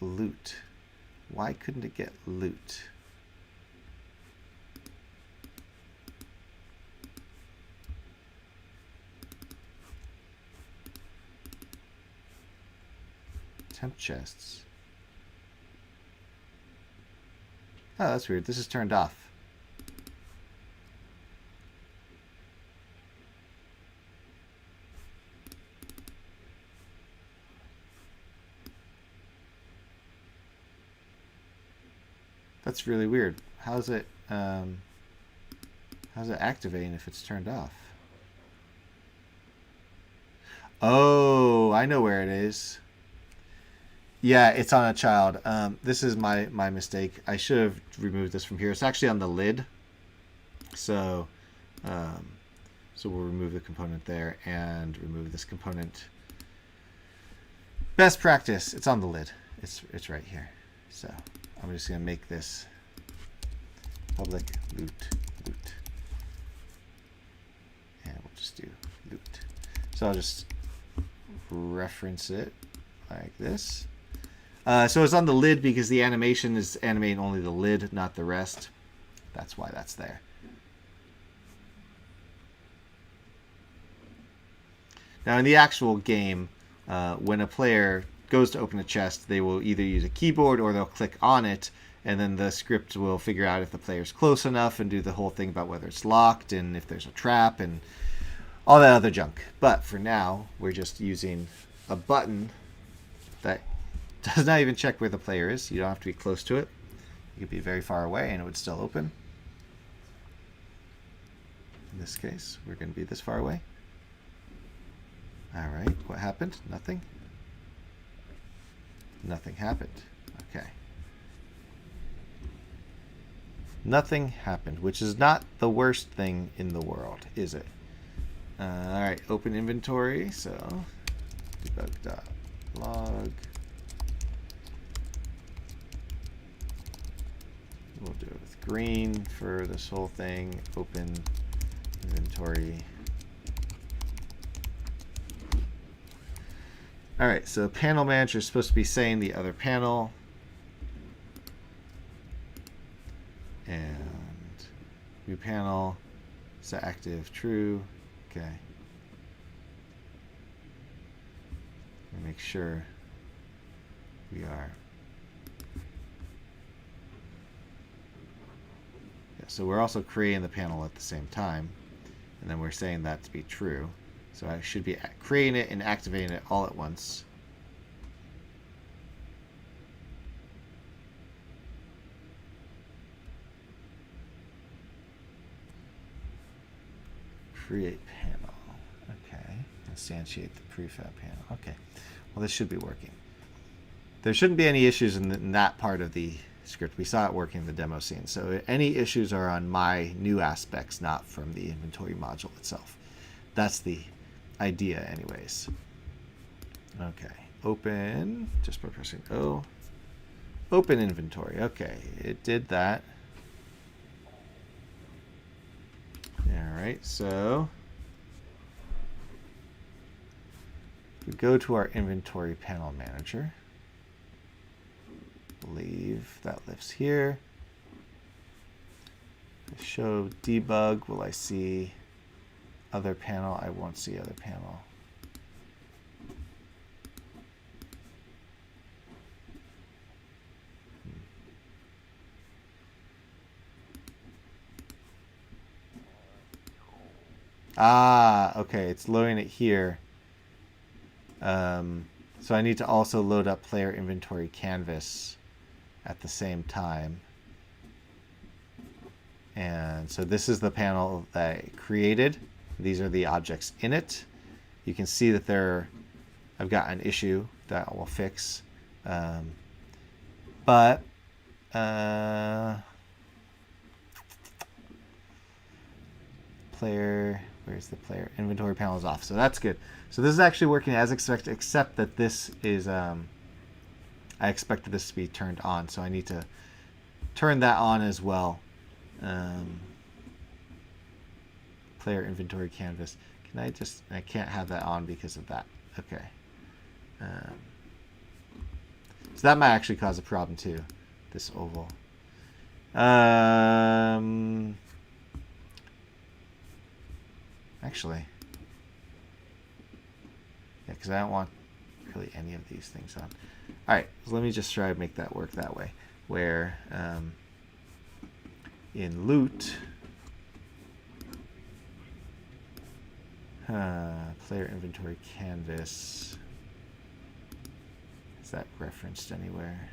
Speaker 1: loot. Why couldn't it get loot? Temp chests. Oh, that's weird. This is turned off. That's really weird. How's it activating if it's turned off? Oh, I know where it is. Yeah, it's on a child. This is my mistake. I should have removed this from here. It's actually on the lid. So, um, so we'll remove the component there and remove this component. Best practice. It's on the lid. It's right here. So I'm just gonna make this public loot, and we'll just do loot. So I'll just reference it like this. So it's on the lid because the animation is animating only the lid, not the rest. That's why that's there. Now in the actual game, when a player goes to open a chest, they will either use a keyboard or they'll click on it, and then the script will figure out if the player's close enough and do the whole thing about whether it's locked and if there's a trap and all that other junk. But for now, we're just using a button that does not even check where the player is. You don't have to be close to it. You could be very far away and it would still open. In this case, we're going to be this far away. All right, what happened? Nothing. Nothing happened. Okay. Nothing happened, which is not the worst thing in the world, is it? All right, open inventory. So debug.log. We'll do it with green for this whole thing. Open inventory. All right, so panel manager is supposed to be saying the other panel. And view panel, set active, true. Okay. Make sure we are. Yeah, so we're also creating the panel at the same time. And then we're saying that to be true. So I should be creating it and activating it all at once. Create panel. Okay. Instantiate the prefab panel. Okay. Well, this should be working. There shouldn't be any issues in that part of the script. We saw it working in the demo scene. So any issues are on my new aspects, not from the inventory module itself. That's the idea anyways. Okay, open, just by pressing O. Open inventory. Okay, it did that. All right, so we go to our inventory panel manager. I believe that lives here. Show debug. Will I see other panel? I won't see other panel. Ah, okay, it's loading it here. So I need to also load up player inventory canvas at the same time. And so this is the panel that I created. These are the objects in it. You can see that I've got an issue that I will fix. But player, where's the player? Inventory panel is off. So that's good. So this is actually working as expected, except that this is, I expected this to be turned on. So I need to turn that on as well. Player inventory canvas. Can I just, I can't have that on because of that. Okay. So that might actually cause a problem too, this oval. Actually, yeah, because I don't want really any of these things on. All right, so let me just try to make that work that way, where in loot, player inventory canvas, is that referenced anywhere?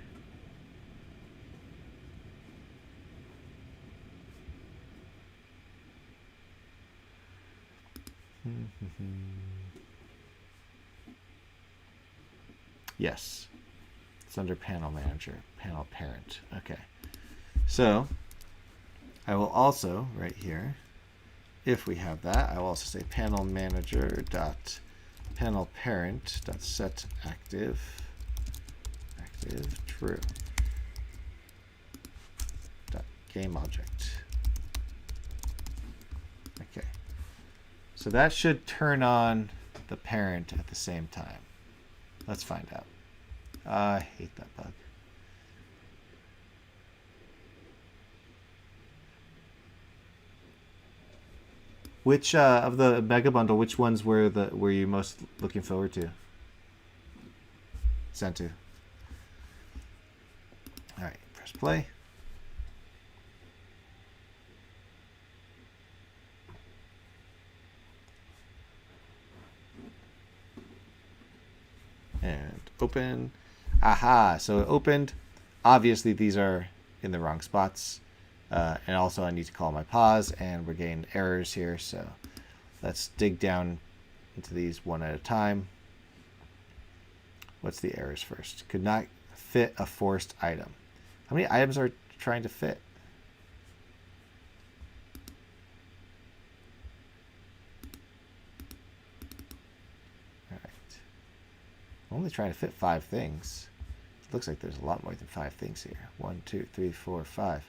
Speaker 1: Yes. It's under panel manager, panel parent. Okay. So I will also, right here, if we have that, I will also say panel manager dot panel parent dot set active true dot game object. Okay. So that should turn on the parent at the same time. Let's find out. I hate that bug. Which of the mega bundle? Which ones were you most looking forward to? Sent to. All right, press play. And open. Aha, so it opened. Obviously, these are in the wrong spots. And also, I need to call my pause, and we're getting errors here. So let's dig down into these one at a time. What's the errors first? Could not fit a forced item. How many items are trying to fit? All right. I'm only trying to fit 5 things. It looks like there's a lot more than 5 things here. 1, 2, 3, 4, 5.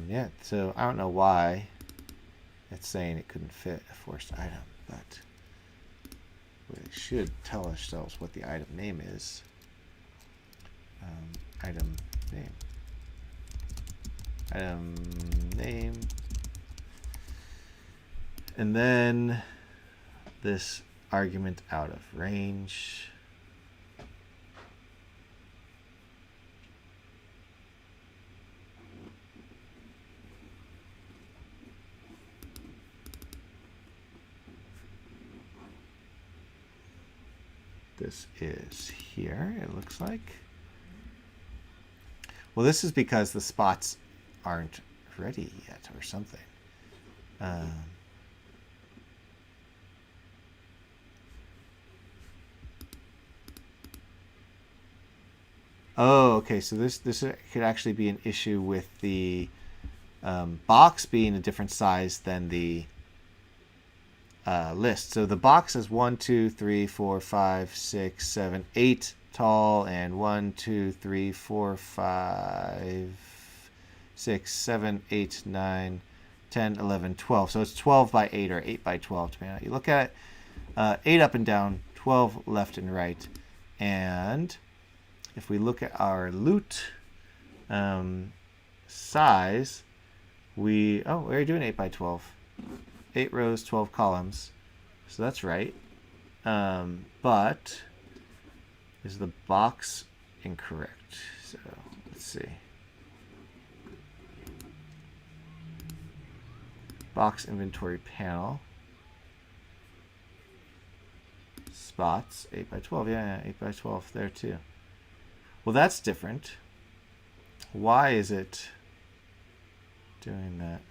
Speaker 1: Yeah, so I don't know why it's saying it couldn't fit a forced item, but we should tell ourselves what the item name is. Item name. Item name. And then this argument out of range. This is here, it looks like. Well, this is because the spots aren't ready yet or something. Oh, okay, so this could actually be an issue with the box being a different size than the list. So the box is 1, 2, 3, 4, 5, 6, 7, 8 tall, and 1, 2, 3, 4, 5, 6, 7, 8, 9, 10, 11, 12. So it's 12 by 8 or 8 by 12, depending on how you look at it. 8 up and down, 12 left and right. And if we look at our loot size, we're doing 8 by 12. 8 rows, 12 columns. So that's right. But is the box incorrect? So let's see. Box inventory panel. Spots, 8 by 12. Yeah, 8 by 12 there too. Well, that's different. Why is it doing that?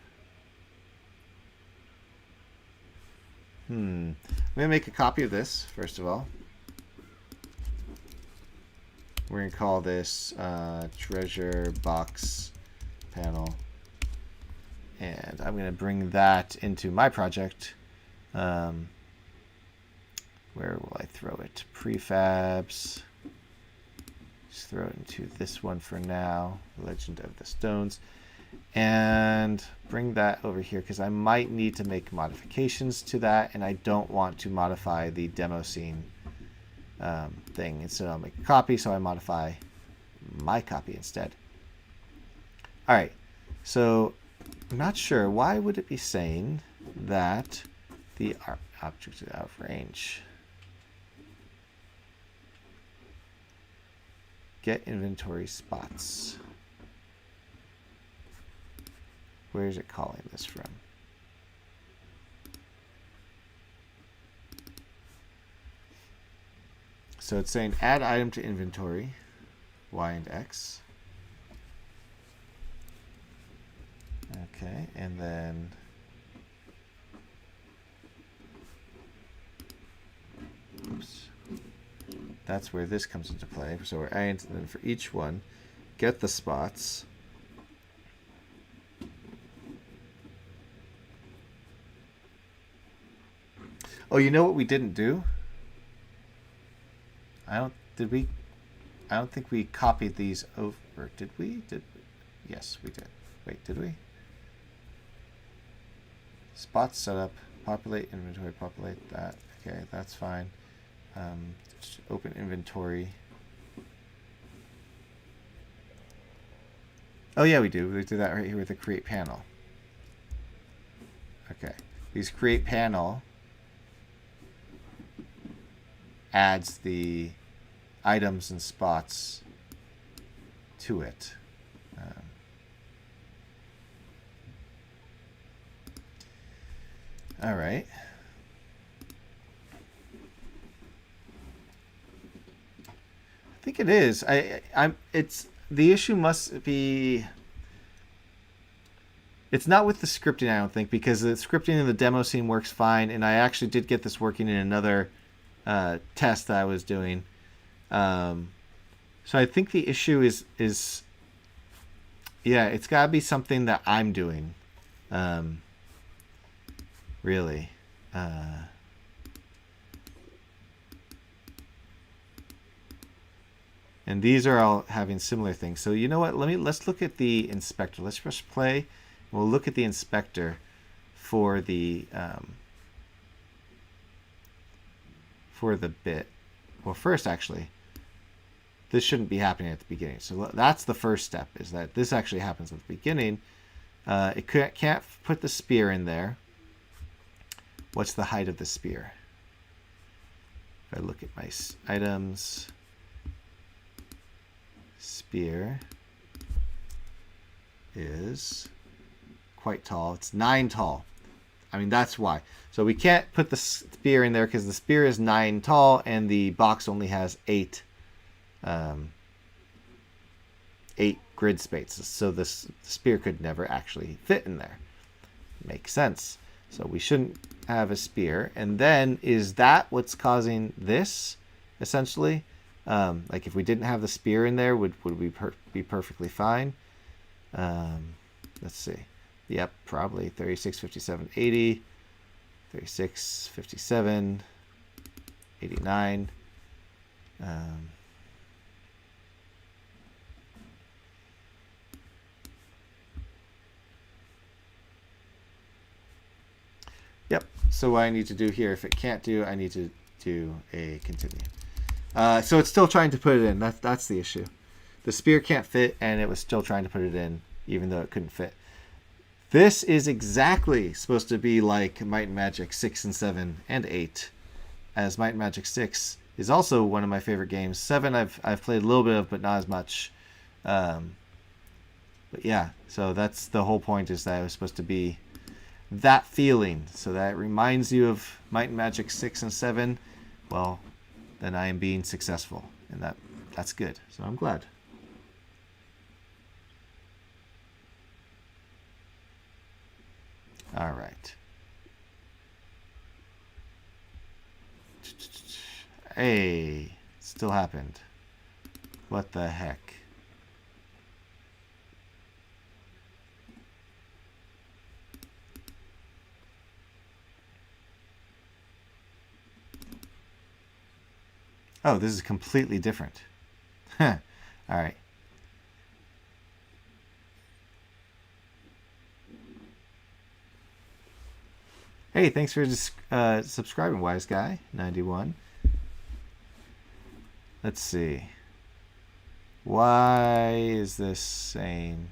Speaker 1: I'm going to make a copy of this, first of all. We're going to call this treasure box panel. And I'm going to bring that into my project. Where will I throw it? Prefabs. Just throw it into this one for now. Legend of the Stones. And bring that over here because I might need to make modifications to that, and I don't want to modify the demo scene thing. Instead, I'll make a copy, so I modify my copy instead. All right, so I'm not sure. Why would it be saying that the object is out of range? Get inventory spots. Where is it calling this from? So it's saying add item to inventory, Y and X. Okay, and then That's where this comes into play. So we're adding, then for each one, get the spots. Oh, you know what we didn't do? I don't think we copied these over. Did we? Yes, we did. Wait, did we? Spots setup, populate inventory, populate that. Okay, that's fine. Open inventory. Oh yeah, we do. We do that right here with the create panel. Okay, these create panel adds the items and spots to it. All right. I think it is. It's the issue must be. It's not with the scripting, I don't think, because the scripting in the demo scene works fine, and I actually did get this working in another test that I was doing. So I think the issue is yeah, it's got to be something that I'm doing, really. And these are all having similar things. So you know what? Let's look at the inspector. Let's press play. We'll look at the inspector for the bit. Well, first, actually, this shouldn't be happening at the beginning. So that's the first step, is that this actually happens at the beginning. It can't put the spear in there. What's the height of the spear? If I look at my items, spear is quite tall. It's 9 tall. I mean, that's why. So we can't put the spear in there because the spear is 9 tall and the box only has 8 grid spaces. So this spear could never actually fit in there. Makes sense. So we shouldn't have a spear. And then is that what's causing this, essentially? Like if we didn't have the spear in there, would we be perfectly fine? Let's see. Yep, probably 36, 57, 80, 36, 57, 89. Yep, so what I need to do here, if it can't do, I need to do a continue. So it's still trying to put it in. That's the issue. The spear can't fit, and it was still trying to put it in, even though it couldn't fit. This is exactly supposed to be like Might and Magic 6 and 7 and 8, as Might and Magic 6 is also one of my favorite games. 7 I've played a little bit of, but not as much. But yeah, so that's the whole point, is that it was supposed to be that feeling, so that it reminds you of Might and Magic 6 and 7. Well, then I am being successful, and that's good. So I'm glad. All right. Hey, still happened. What the heck? Oh, this is completely different. All right. Hey, thanks for subscribing, Wise Guy 91. Let's see. Why is this saying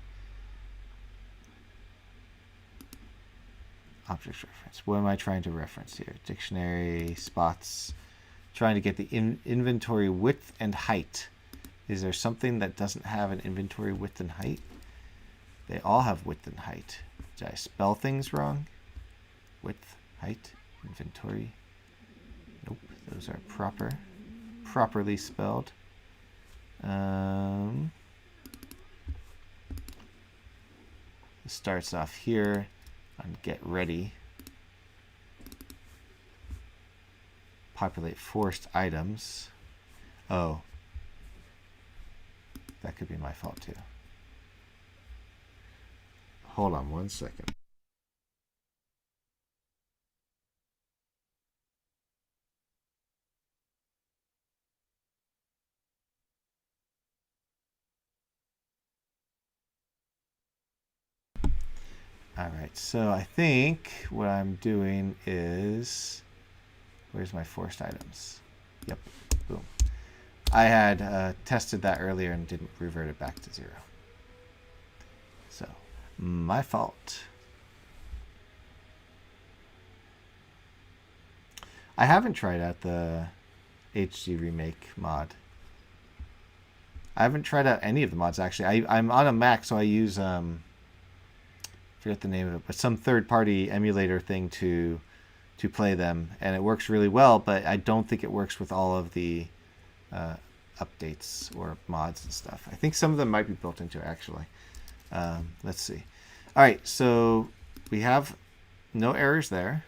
Speaker 1: object reference? What am I trying to reference here? Dictionary, spots. Trying to get the inventory width and height. Is there something that doesn't have an inventory width and height? They all have width and height. Did I spell things wrong? Width, height, inventory. Nope, those are properly spelled. It starts off here on get ready. Populate forced items. Oh, that could be my fault too. Hold on 1 second. All right, so I think what I'm doing is, where's my forced items? Yep, boom. I had tested that earlier and didn't revert it back to 0. So, my fault. I haven't tried out the HD Remake mod. I haven't tried out any of the mods, actually. I'm on a Mac, so I use, I forget the name of it, but some third-party emulator thing to play them, and it works really well, but I don't think it works with all of the updates or mods and stuff. I think some of them might be built into it, actually. Let's see. All right, so we have no errors there.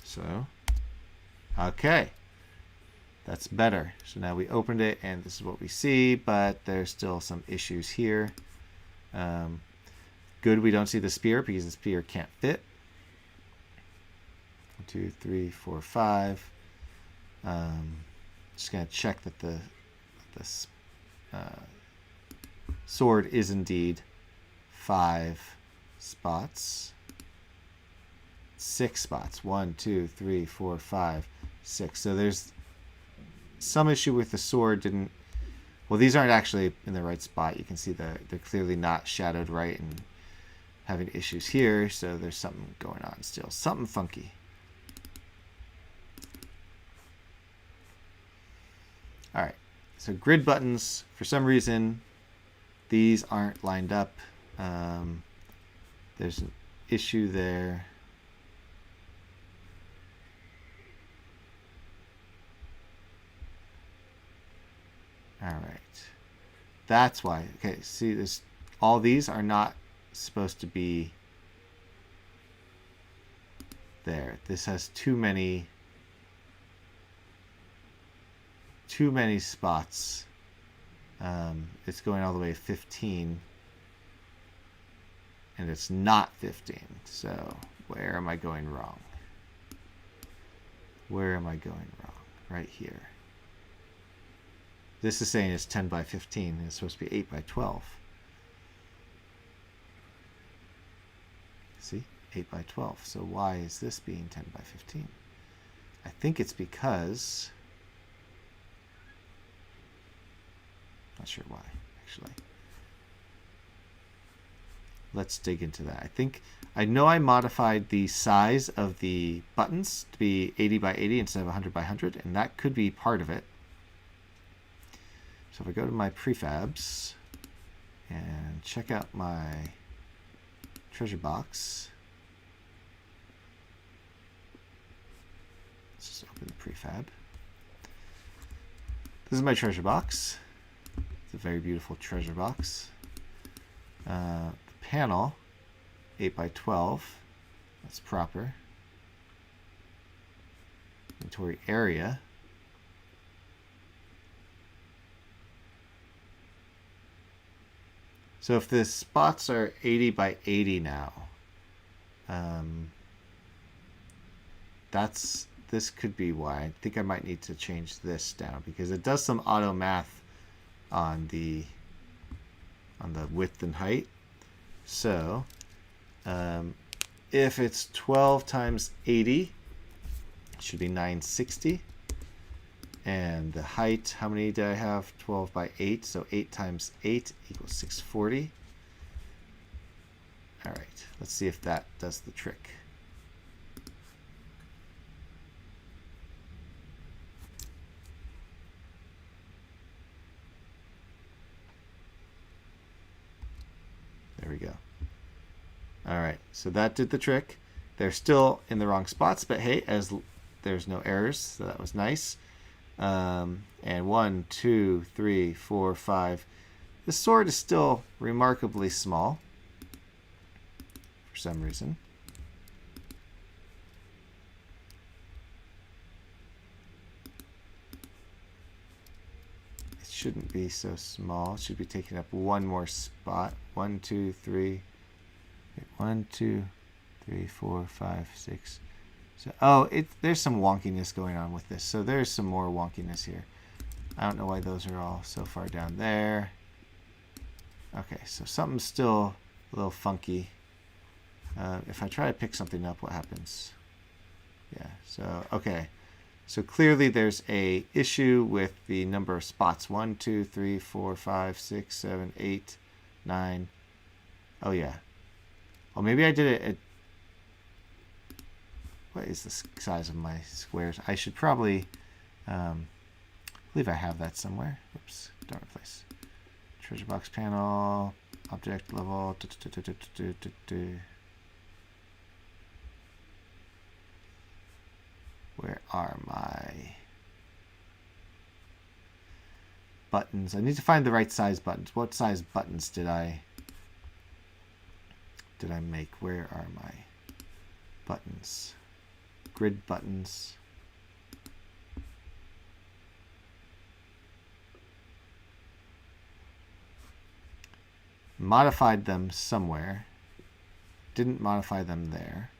Speaker 1: So, okay. That's better. So now we opened it, and this is what we see, but there's still some issues here. Good we don't see the spear, because the spear can't fit. 1, 2, 3, 4, 5. Just going to check that the sword is indeed 5 spots. 6 spots. 1, 2, 3, 4, 5, 6. So there's some issue with the sword. Well, these aren't actually in the right spot. You can see they're clearly not shadowed right and having issues here. So there's something going on still. Something funky. All right. So grid buttons, for some reason, these aren't lined up. There's an issue there. All right. That's why. Okay, see this. All these are not supposed to be there. This has too many spots. It's going all the way to 15, and it's not 15. So where am I going wrong? Where am I going wrong? Right here. This is saying it's 10 by 15, and it's supposed to be 8 by 12. See? 8 by 12. So why is this being 10 by 15? I think it's because... Not sure why, actually. Let's dig into that. I know I modified the size of the buttons to be 80 by 80 instead of 100 by 100, and that could be part of it. So if I go to my prefabs and check out my treasure box, let's just open the prefab. This is my treasure box. It's a very beautiful treasure box. The panel, 8 by 12, that's proper. Inventory area. So if the spots are 80 by 80 now, this could be why. I think I might need to change this down, because it does some auto math on the width and height. So if it's 12 times 80, it should be 960. And the height, how many did I have? 12 by 8. So 8 times 8 equals 640. All right, let's see if that does the trick. There we go. All right, so that did the trick. They're still in the wrong spots, but hey, as there's no errors, so that was nice. And 1, 2, 3, 4, 5. The sword is still remarkably small for some reason. shouldn't be so small. It should be taking up one more spot. 1, 2, 3. 1, 2, 3, 4, 5, 6. So, there's some wonkiness going on with this. So there's some more wonkiness here. I don't know why those are all so far down there. Okay, so something's still a little funky. If I try to pick something up, what happens? Yeah, so, okay. So clearly there's a issue with the number of spots. 1, 2, 3, 4, 5, 6, 7, 8, 9. Oh, yeah. Well, maybe I did it at... What is the size of my squares? I should probably... I believe I have that somewhere. Oops, don't replace. Treasure box panel, object level. Where are my buttons? I need to find the right size buttons. What size buttons did I make? Where are my buttons? Grid buttons. Modified them somewhere. Didn't modify them there.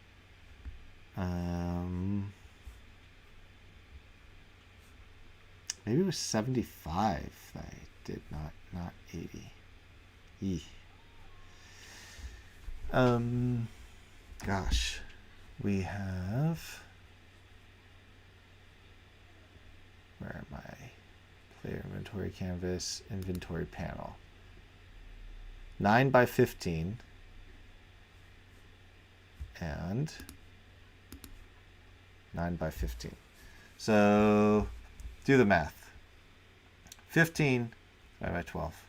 Speaker 1: Maybe it was 75 that I did, not 80. Eeh. Gosh. We have... Where am I? Player inventory canvas, inventory panel. 9 by 15. And 9 by 15. So do the math. 15 divided by 12.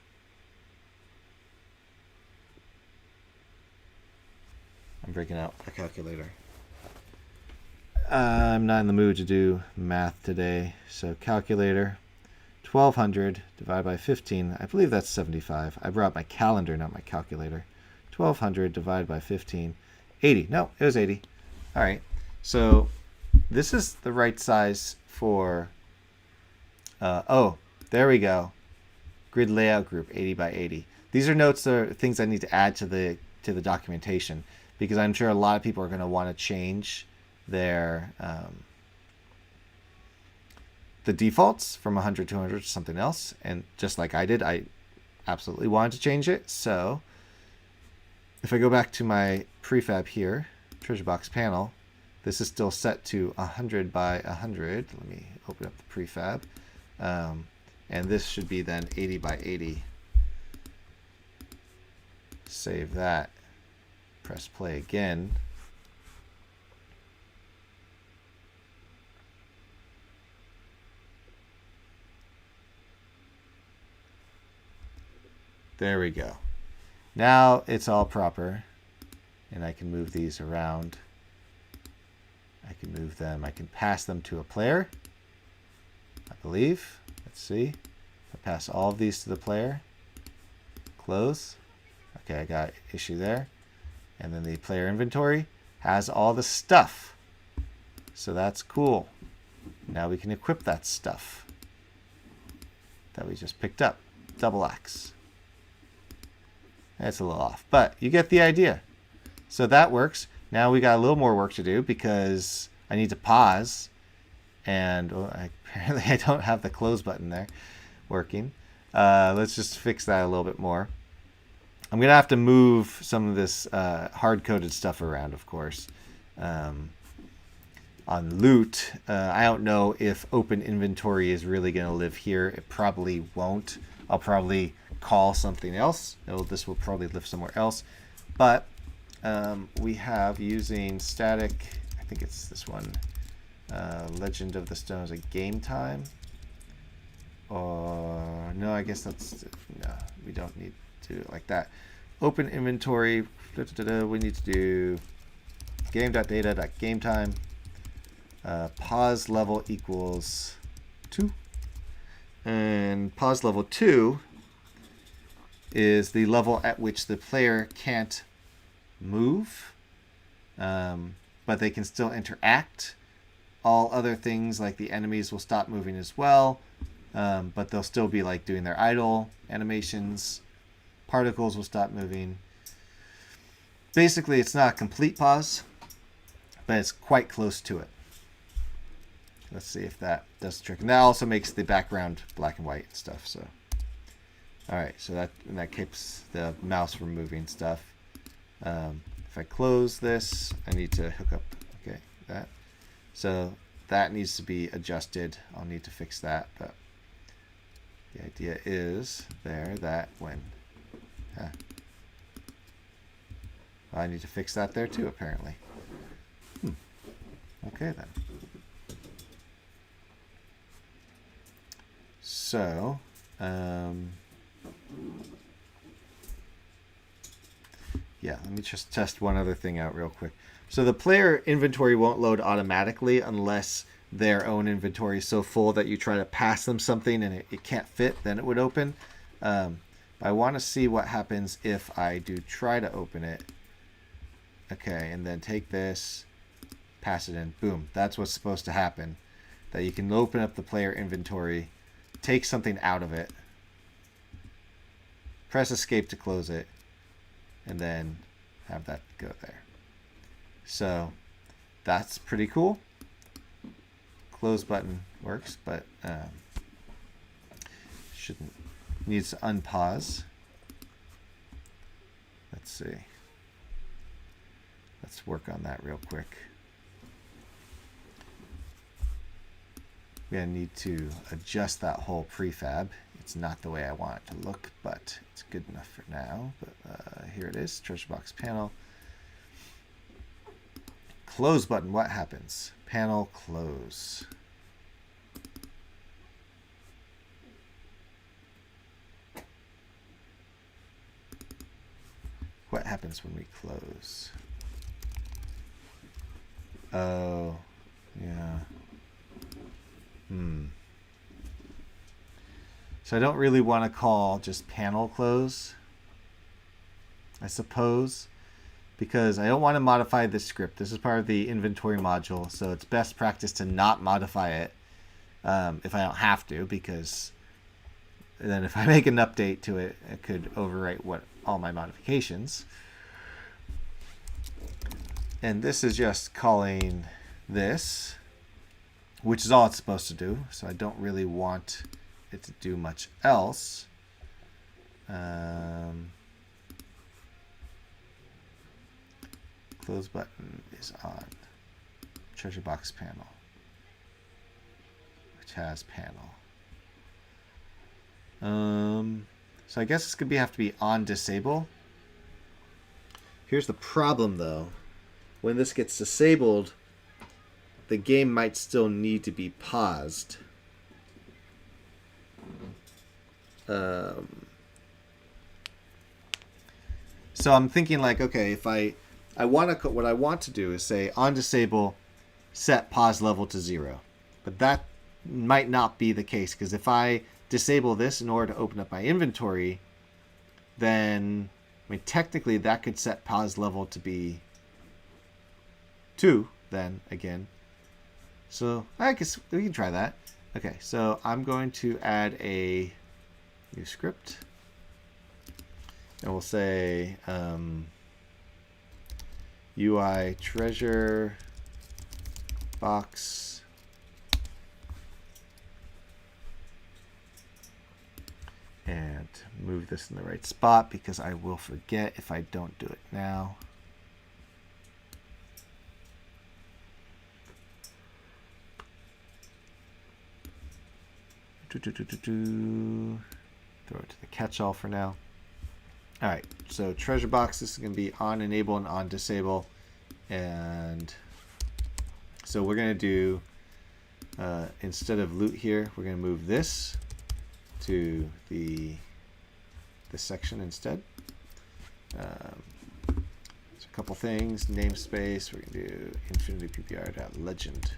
Speaker 1: I'm breaking out a calculator. I'm not in the mood to do math today. So calculator, 1200 divided by 15. I believe that's 75. I brought my calendar, not my calculator. 1200 divided by 15. 80. No, it was 80. All right. So this is the right size for... there we go. Grid layout group, 80 by 80. These are notes or things I need to add to the documentation, because I'm sure a lot of people are going to want to change their the defaults from 100 to 200 to something else. And just like I did, I absolutely wanted to change it. So if I go back to my prefab here, treasure box panel, this is still set to 100 by 100. Let me open up the prefab. And this should be then 80 by 80. Save that. Press play again. There we go. Now it's all proper, and I can move these around. I can move them. I can pass them to a player, I believe. Let's see. I pass all of these to the player. Close. Okay, I got issue there. And then the player inventory has all the stuff. So that's cool. Now we can equip that stuff that we just picked up. Double axe. That's a little off, but you get the idea. So that works. Now we got a little more work to do because I need to pause. And apparently I don't have the close button there working. Let's just fix that a little bit more. I'm going to have to move some of this hard-coded stuff around, of course. On loot, I don't know if open inventory is really going to live here. It probably won't. I'll probably call something else. This will probably live somewhere else. But we have using static, I think it's this one, Legend of the Stones, a game time. Or no, I guess that's, no, we don't need to do it like that. Open inventory, we need to do game.data.gametime. Pause level equals 2. And pause level 2 is the level at which the player can't move, but they can still interact. All other things like the enemies will stop moving as well. but they'll still be like doing their idle animations. Particles will stop moving. Basically, it's not a complete pause, but it's quite close to it. Let's see if that does the trick. And that also makes the background black and white and stuff. So, all right, so that keeps the mouse from moving stuff. If I close this, I need to hook up. Okay, that. So that needs to be adjusted. I'll need to fix that, but the idea is there that when. I need to fix that there too, apparently. Okay then. So, yeah, let me just test one other thing out real quick. So the player inventory won't load automatically unless their own inventory is so full that you try to pass them something and it can't fit, then it would open. I want to see what happens if I do try to open it. Okay, and then take this, pass it in, boom. That's what's supposed to happen. That you can open up the player inventory, take something out of it, press escape to close it, and then have that go there. So that's pretty cool. Close button works, but needs to unpause. Let's see. Let's work on that real quick. We're going to need to adjust that whole prefab. It's not the way I want it to look, but it's good enough for now. But here it is, treasure box panel. Close button, what happens? Panel close. What happens when we close? Oh, yeah. So I don't really want to call just panel close, I suppose, because I don't want to modify this script. This is part of the inventory module, so it's best practice to not modify it if I don't have to, because then if I make an update to it, it could overwrite all my modifications. And this is just calling this, which is all it's supposed to do. So I don't really want it to do much else. Close button is on. Treasure box panel, which has panel. So I guess it's going to have to be on disable. Here's the problem though. When this gets disabled, the game might still need to be paused. So I'm thinking like, okay, if I want to, what I want to do is say on disable, set pause level to 0. But that might not be the case, because if I disable this in order to open up my inventory, then, I mean, technically that could set pause level to be 2 then again. So I guess we can try that. Okay, so I'm going to add a new script. And we'll say UI treasure box and move this in the right spot because I will forget if I don't do it now. Throw it to the catch-all for now. All right, so treasure box, this is going to be on enable and on disable. And so we're going to do, instead of loot here, we're going to move this to this section instead. So a couple things, namespace, we're going to do infinity_ppr.legend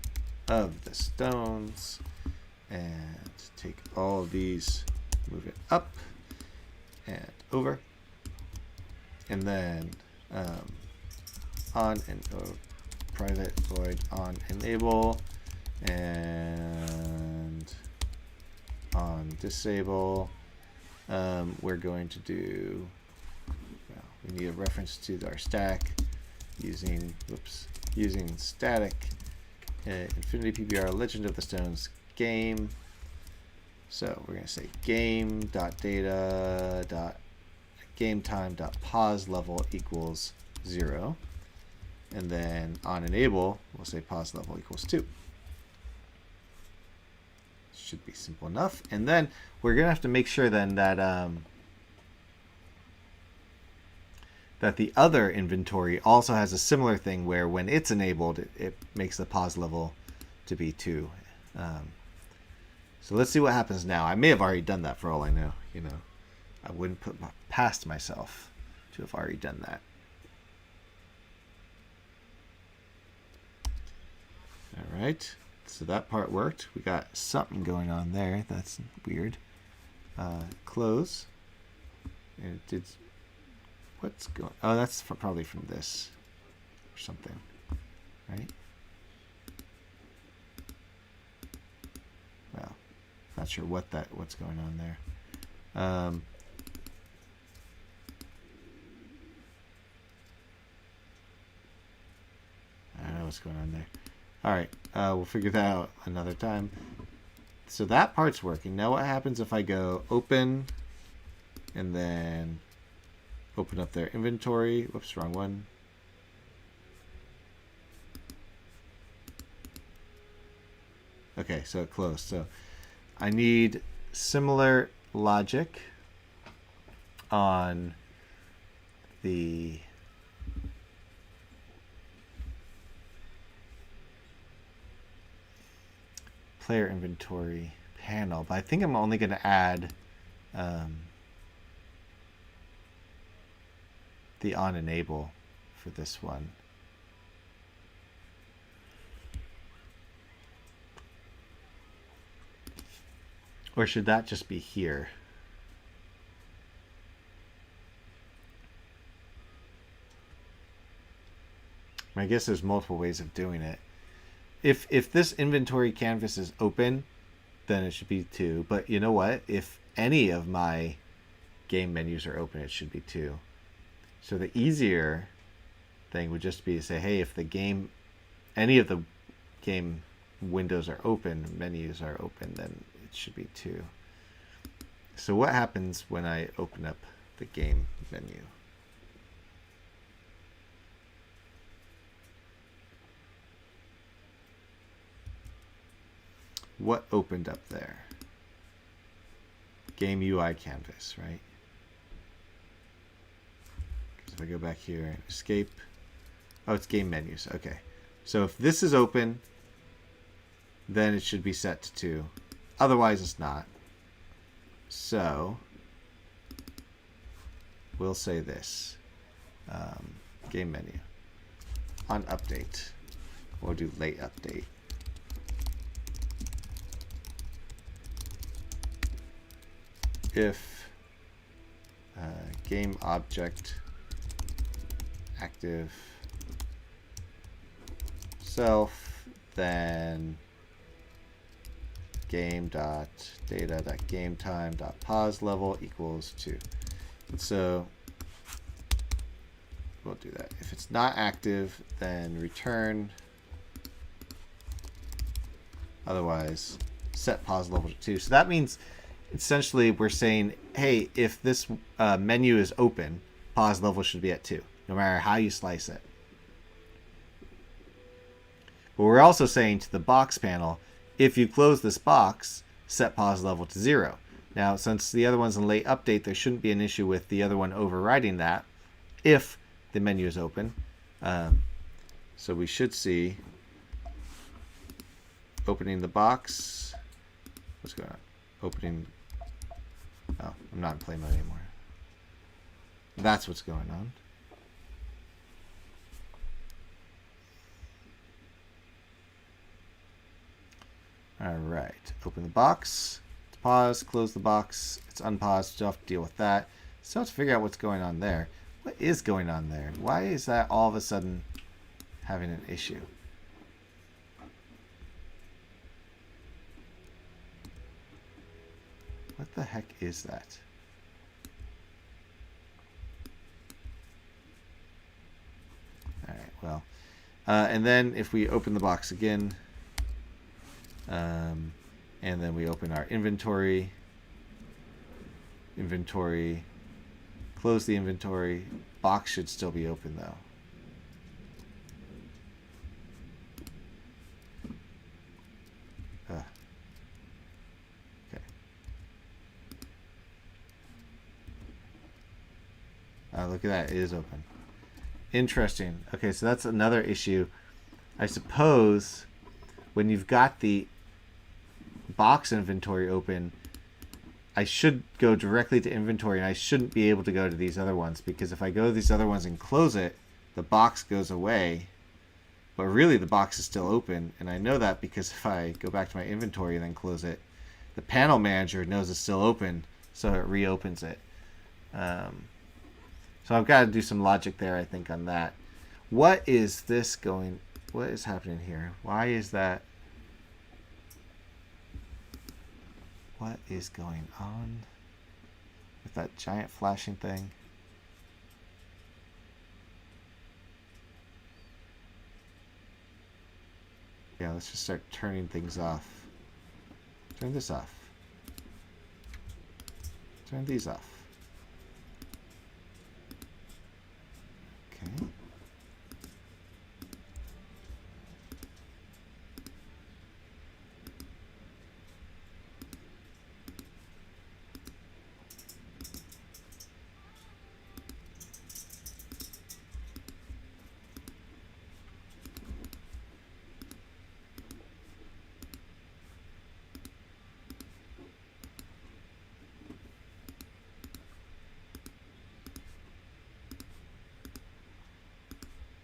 Speaker 1: of the stones. And take all of these, move it up and over. And then on and private void on enable and on disable. We're going to do, well, we need a reference to our stack using, using static infinity PBR Legend of the Stones game. So we're going to say game.data.gametime.pause level equals 0. And then on enable, we'll say pause level equals 2. Should be simple enough. And then we're going to have to make sure then that that the other inventory also has a similar thing where when it's enabled, it makes the pause level to be 2. So let's see what happens now. I may have already done that for all I know. You know, I wouldn't put past myself to have already done that. All right. So that part worked. We got something going on there. That's weird. Close. And it did. What's going? Oh, that's probably from this or something, right? Well, not sure what's going on there. I don't know what's going on there. All right, we'll figure that out another time. So that part's working. Now what happens if I go open and then open up their inventory? Whoops, wrong one. Okay, so it closed. So I need similar logic on the player inventory panel, but I think I'm only going to add the on enable for this one. Or should that just be here? I guess there's multiple ways of doing it. If this inventory canvas is open, then it should be 2. But you know what? If any of my game menus are open, it should be 2. So the easier thing would just be to say, hey, if the game, any of the game windows are open, menus are open, then it should be 2. So what happens when I open up the game menu? What opened up there? Game UI canvas, right? Because if I go back here and escape, oh, it's game menus. Okay. So if this is open, then it should be set to 2. Otherwise, it's not. So we'll say this. Game menu. On update. We'll do late update. If game object active self, then game.data.gametime.pause level equals 2. And so we'll do that. If it's not active, then return. Otherwise, set pause level to 2. So that means essentially we're saying, hey, if this menu is open, pause level should be at 2, no matter how you slice it. But we're also saying to the box panel, if you close this box, set pause level to 0. Now, since the other one's in late update, there shouldn't be an issue with the other one overriding that if the menu is open. So we should see opening the box. What's going on? Opening. Oh, I'm not in play mode anymore. That's what's going on. All right, open the box. It's paused, close the box. It's unpaused, so I'll have to deal with that. So let's figure out what's going on there. What is going on there? Why is that all of a sudden having an issue? What the heck is that? All right, well. And then if we open the box again, and then we open our inventory, close the inventory, box should still be open though. Okay. Look at that, it is open. Interesting. Okay, so that's another issue. I suppose when you've got the box inventory open, I should go directly to inventory and I shouldn't be able to go to these other ones, because if I go to these other ones and close it, the box goes away. But really the box is still open, and I know that because if I go back to my inventory and then close it, the panel manager knows it's still open, so it reopens it. So I've got to do some logic there, I think, on that. What is this going... What is happening here? Why is that... What is going on with that giant flashing thing? Yeah, let's just start turning things off. Turn this off. Turn these off. Okay.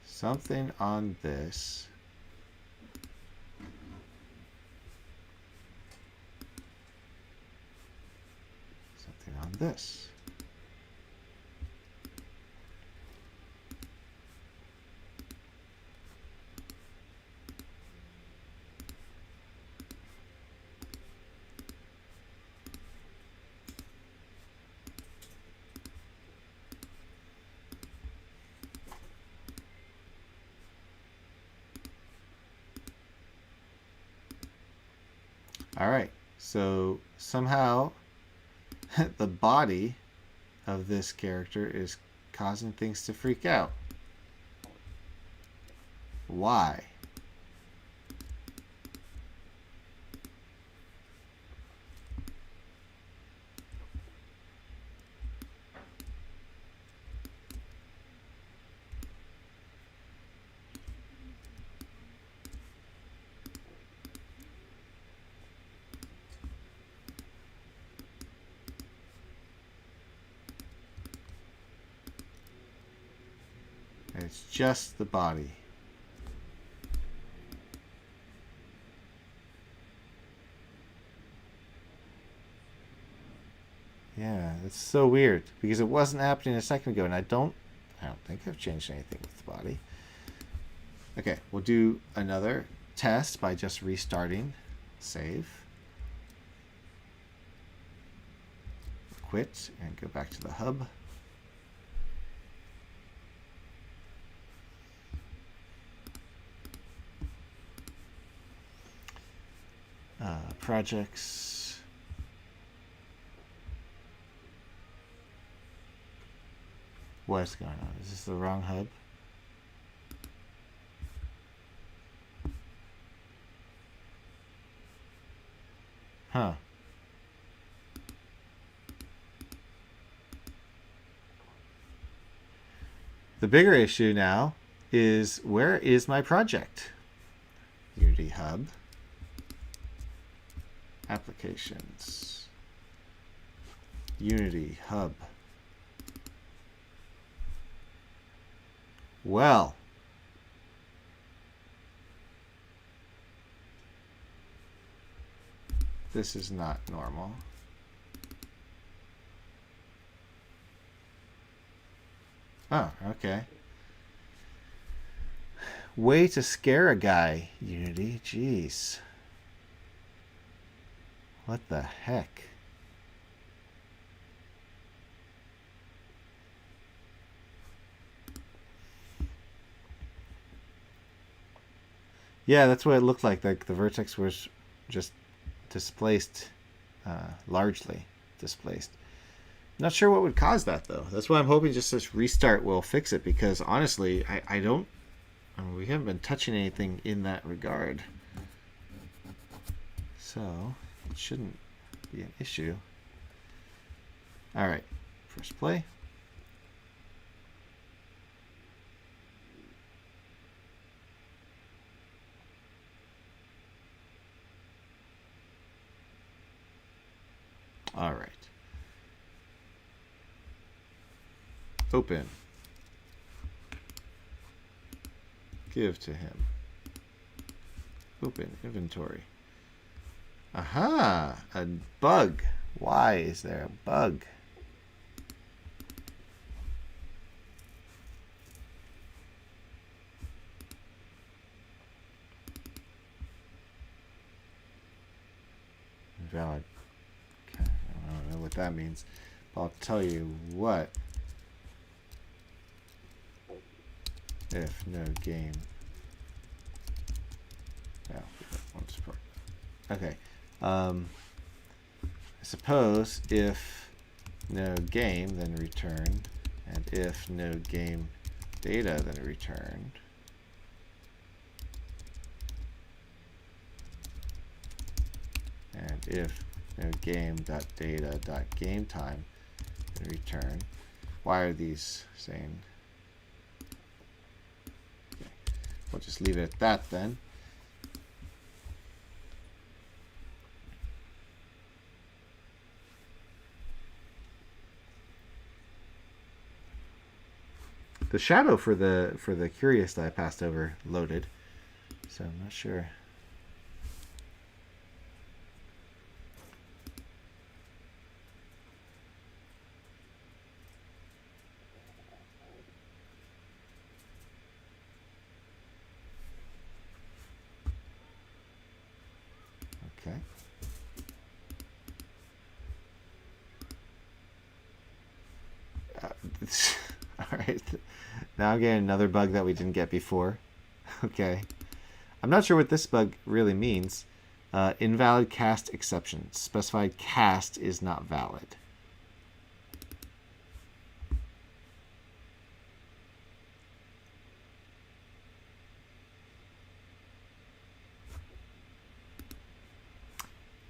Speaker 1: Something on this. Something on this. All right, so somehow the body of this character is causing things to freak out. Why? It's just the body. Yeah, it's so weird because it wasn't happening a second ago, and I don't think I've changed anything with the body. Okay, we'll do another test by just restarting. Save. Quit and go back to the hub. Projects. What's going on? Is this the wrong hub? Huh. The bigger issue now is, where is my project? Unity Hub. Applications. Unity Hub. Well, this is not normal. Oh, okay. Way to scare a guy, Unity. Jeez. What the heck? Yeah, that's what it looked like. Like the vertex was just displaced, largely displaced. Not sure what would cause that though. That's why I'm hoping just this restart will fix it, because honestly, I don't. I mean, we haven't been touching anything in that regard, so it shouldn't be an issue. All right, press play. All right. Open. Give to him. Open inventory. Aha! A bug. Why is there a bug? Invalid. Okay. I don't know what that means, but I'll tell you what. If no game. No, okay. I suppose if no game, then return, and if no game data, then return. And if no game.data.gameTime, then return. Why are these saying? Okay. We'll just leave it at that then. The shadow for the curious that I passed over loaded, so I'm not sure. Okay. All right. Now I'm getting another bug that we didn't get before. Okay. I'm not sure what this bug really means. Invalid cast exception. Specified cast is not valid.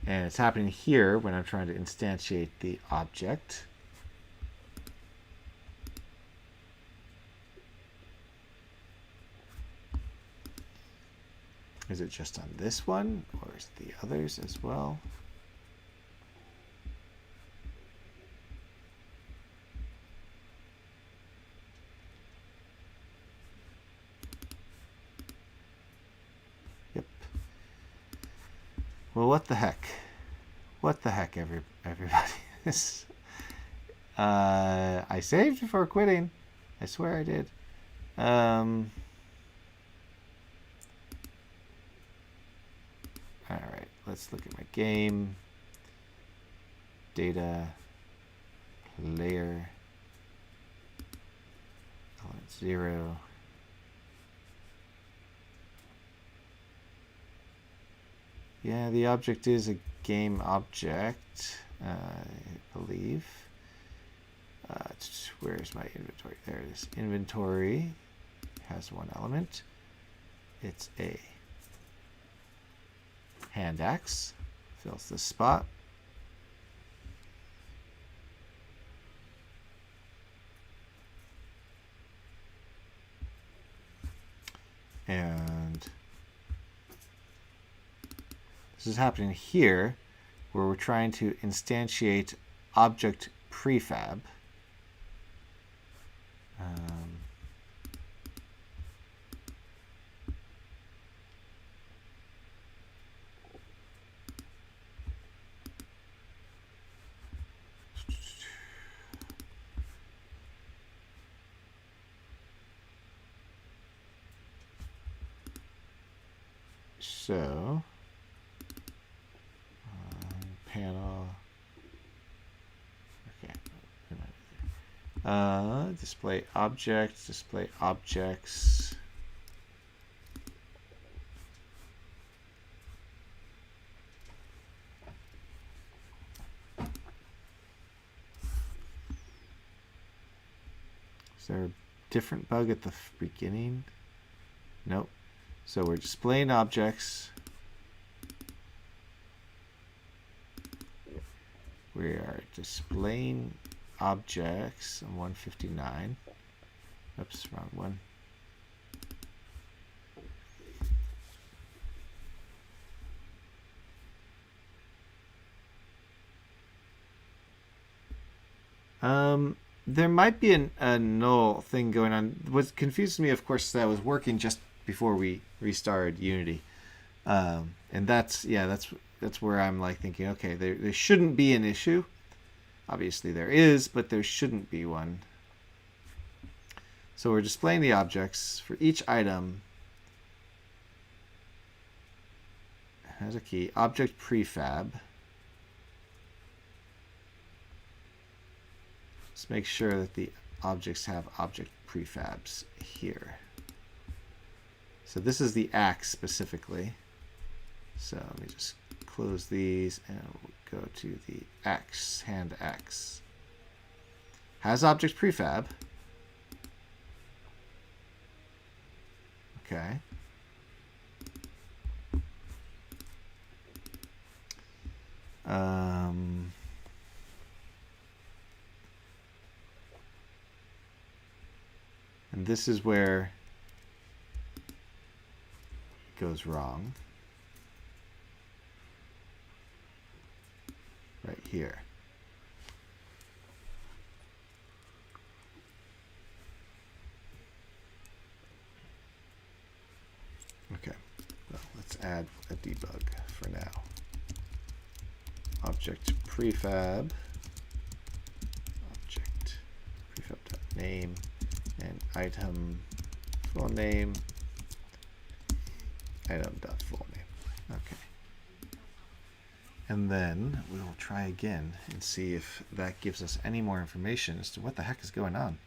Speaker 1: And it's happening here when I'm trying to instantiate the object. Is it just on this one, or is it the others as well? Yep. Well, what the heck? What the heck, everybody? I saved before quitting. I swear I did. All right, let's look at my game. Data, player, element 0. Yeah, the object is a game object, I believe. Where's my inventory? There it is. Inventory has one element. It's a hand axe. Fills this spot. And this is happening here, where we're trying to instantiate object prefab. So, panel. Okay. Display objects. Display objects. Is there a different bug at the beginning? Nope. So we're displaying objects. We are displaying objects on 159. Oops, wrong one. There might be a null thing going on. What confused me, of course, that was working just before we restarted Unity, and that's where I'm like thinking, okay, there shouldn't be an issue. Obviously there is, but there shouldn't be one. So we're displaying the objects for each item. Has a key object prefab. Let's make sure that the objects have object prefabs here. So this is the axe specifically. So let me just close these and we'll go to the axe, hand axe. Has object prefab. Okay. And this is where it goes wrong. Right here. Okay, well, let's add a debug for now. Object prefab, object prefab.name, and item full name, item.full name. Okay. And then we will try again and see if that gives us any more information as to what the heck is going on.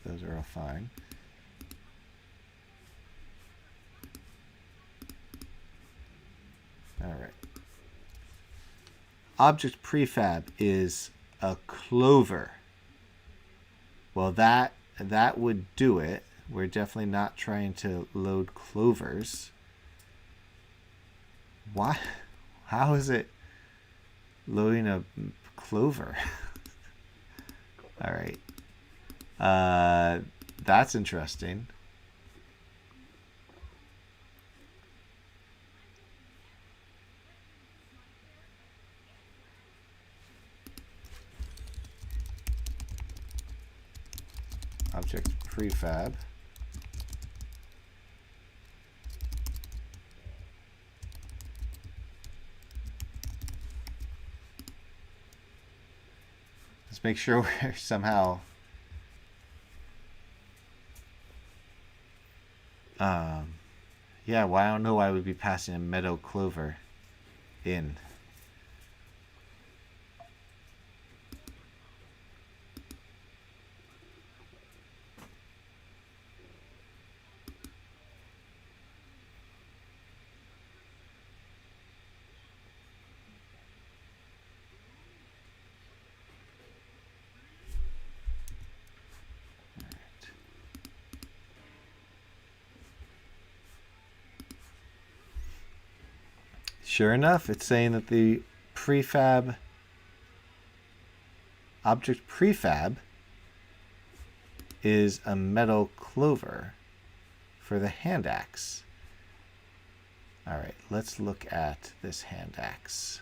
Speaker 1: Those are all fine. All right. Object prefab is a clover. Well, that would do it. We're definitely not trying to load clovers. Why? How is it loading a clover? All right. That's interesting. Object prefab. Let's make sure we're somehow yeah, well, I don't know why we'd be passing a meadow clover in. Sure enough, it's saying that the prefab, object prefab, is a metal clover for the hand axe. All right, let's look at this hand axe.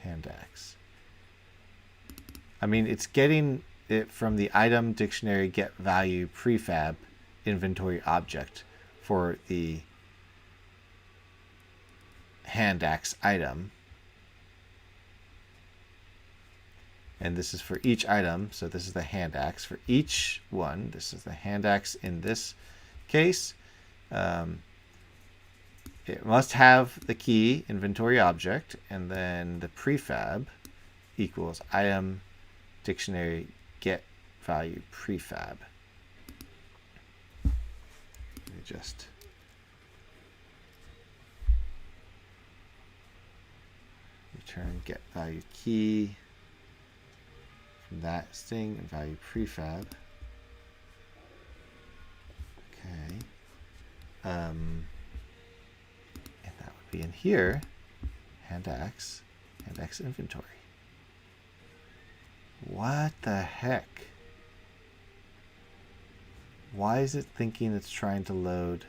Speaker 1: Hand axe. I mean, it's getting it from the item dictionary get value prefab inventory object for the hand axe item. And this is for each item. So this is the hand axe for each one. This is the hand axe in this case. It must have the key inventory object, and then the prefab equals item dictionary get value prefab. Let me just return get value key from that thing and value prefab. Okay. And that would be in here, hand axe inventory. What the heck? Why is it thinking it's trying to load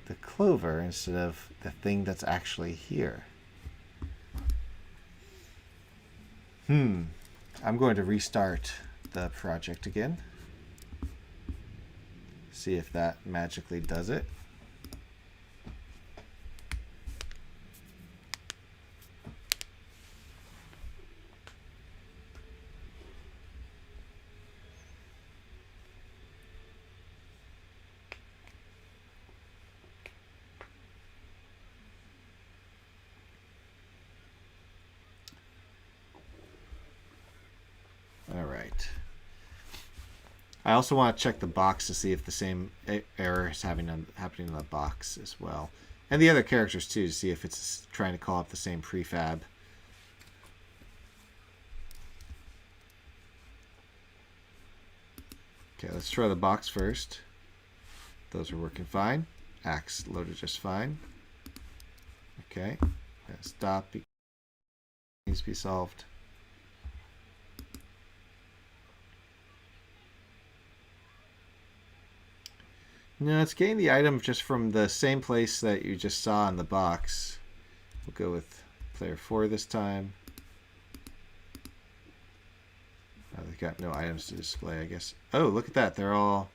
Speaker 1: the clover instead of the thing that's actually here? I'm going to restart the project again. See if that magically does it. All right. I also want to check the box to see if the same error is happening in the box as well. And the other characters too, to see if it's trying to call up the same prefab. Okay, let's try the box first. Those are working fine. Axe loaded just fine. Okay, stop. Needs to be solved. No, it's getting the item just from the same place that you just saw in the box. We'll go with player 4 this time. Oh, they've got no items to display, I guess. Oh, look at that. They're all...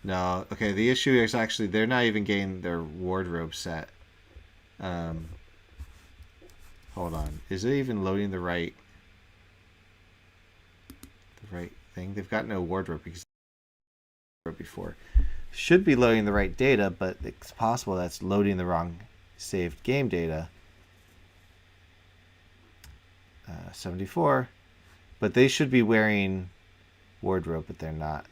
Speaker 1: No, okay, the issue is actually they're not even getting their wardrobe set. Hold on. Is it even loading the right thing? They've got no wardrobe because before. Should be loading the right data, but it's possible that's loading the wrong saved game data. 74. But they should be wearing wardrobe, but they're not.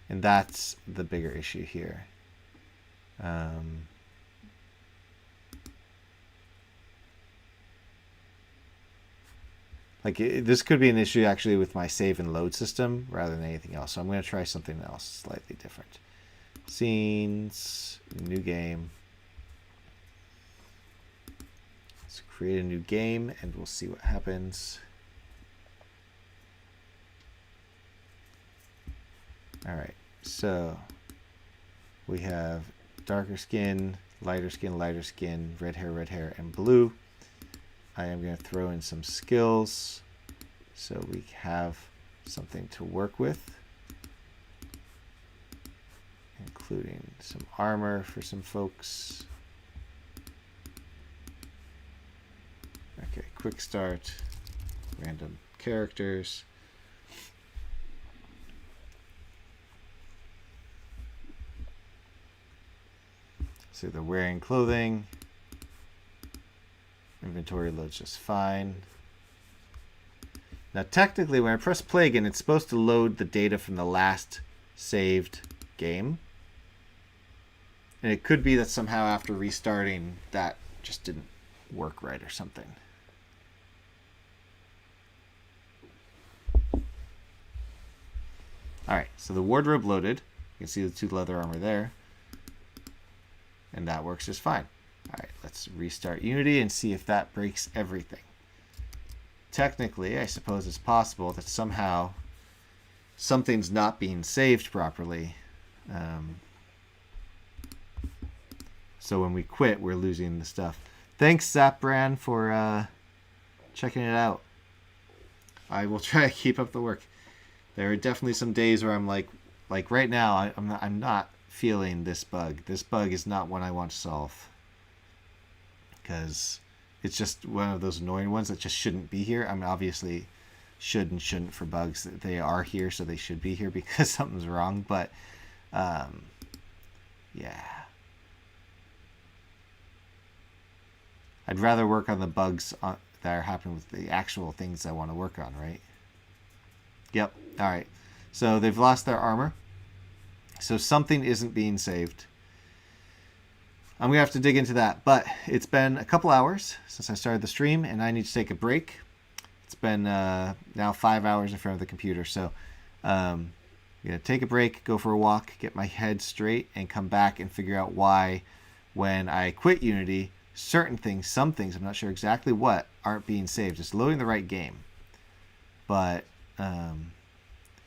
Speaker 1: And that's the bigger issue here. This could be an issue actually with my save and load system rather than anything else. So I'm going to try something else slightly different. Scenes, new game. Let's create a new game and we'll see what happens. All right, so we have darker skin, lighter skin, red hair, and blue. I am going to throw in some skills so we have something to work with, including some armor for some folks. Okay, quick start, random characters. So they're wearing clothing. Inventory loads just fine. Now technically when I press play again, it's supposed to load the data from the last saved game. And it could be that somehow after restarting that just didn't work right or something. Alright, so the wardrobe loaded. You can see the 2 leather armor there. And that works just fine. All right, let's restart Unity and see if that breaks everything. Technically, I suppose it's possible that somehow something's not being saved properly. So when we quit, we're losing the stuff. Thanks, Zapran, for checking it out. I will try to keep up the work. There are definitely some days where I'm like right now, I'm not feeling this bug. This bug is not one I want to solve, because it's just one of those annoying ones that just shouldn't be here. I mean, obviously, should and shouldn't for bugs. They are here, so they should be here because something's wrong. But yeah, I'd rather work on the bugs that are happening with the actual things I want to work on, right? Yep. All right. So they've lost their armor. So something isn't being saved. I'm going to have to dig into that. But it's been a couple hours since I started the stream, and I need to take a break. It's been now 5 hours in front of the computer. So I'm going to take a break, go for a walk, get my head straight, and come back and figure out why, when I quit Unity, certain things, some things, I'm not sure exactly what, aren't being saved. It's loading the right game, but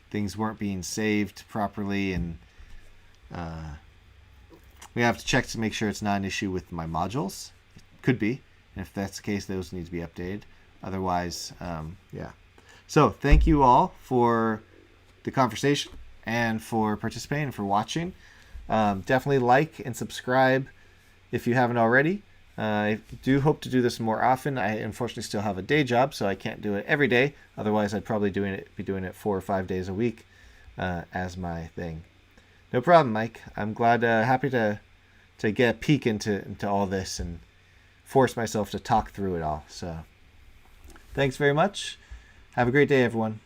Speaker 1: things weren't being saved properly, and we have to check to make sure it's not an issue with my modules. It could be, and if that's the case, those need to be updated. Otherwise, yeah. So thank you all for the conversation and for participating and for watching. Definitely like and subscribe if you haven't already. I do hope to do this more often. I unfortunately still have a day job, so I can't do it every day. Otherwise, I'd probably be doing it 4 or 5 days a week as my thing. No problem, Mike. I'm glad, happy to get a peek into all this and force myself to talk through it all. So, thanks very much. Have a great day, everyone.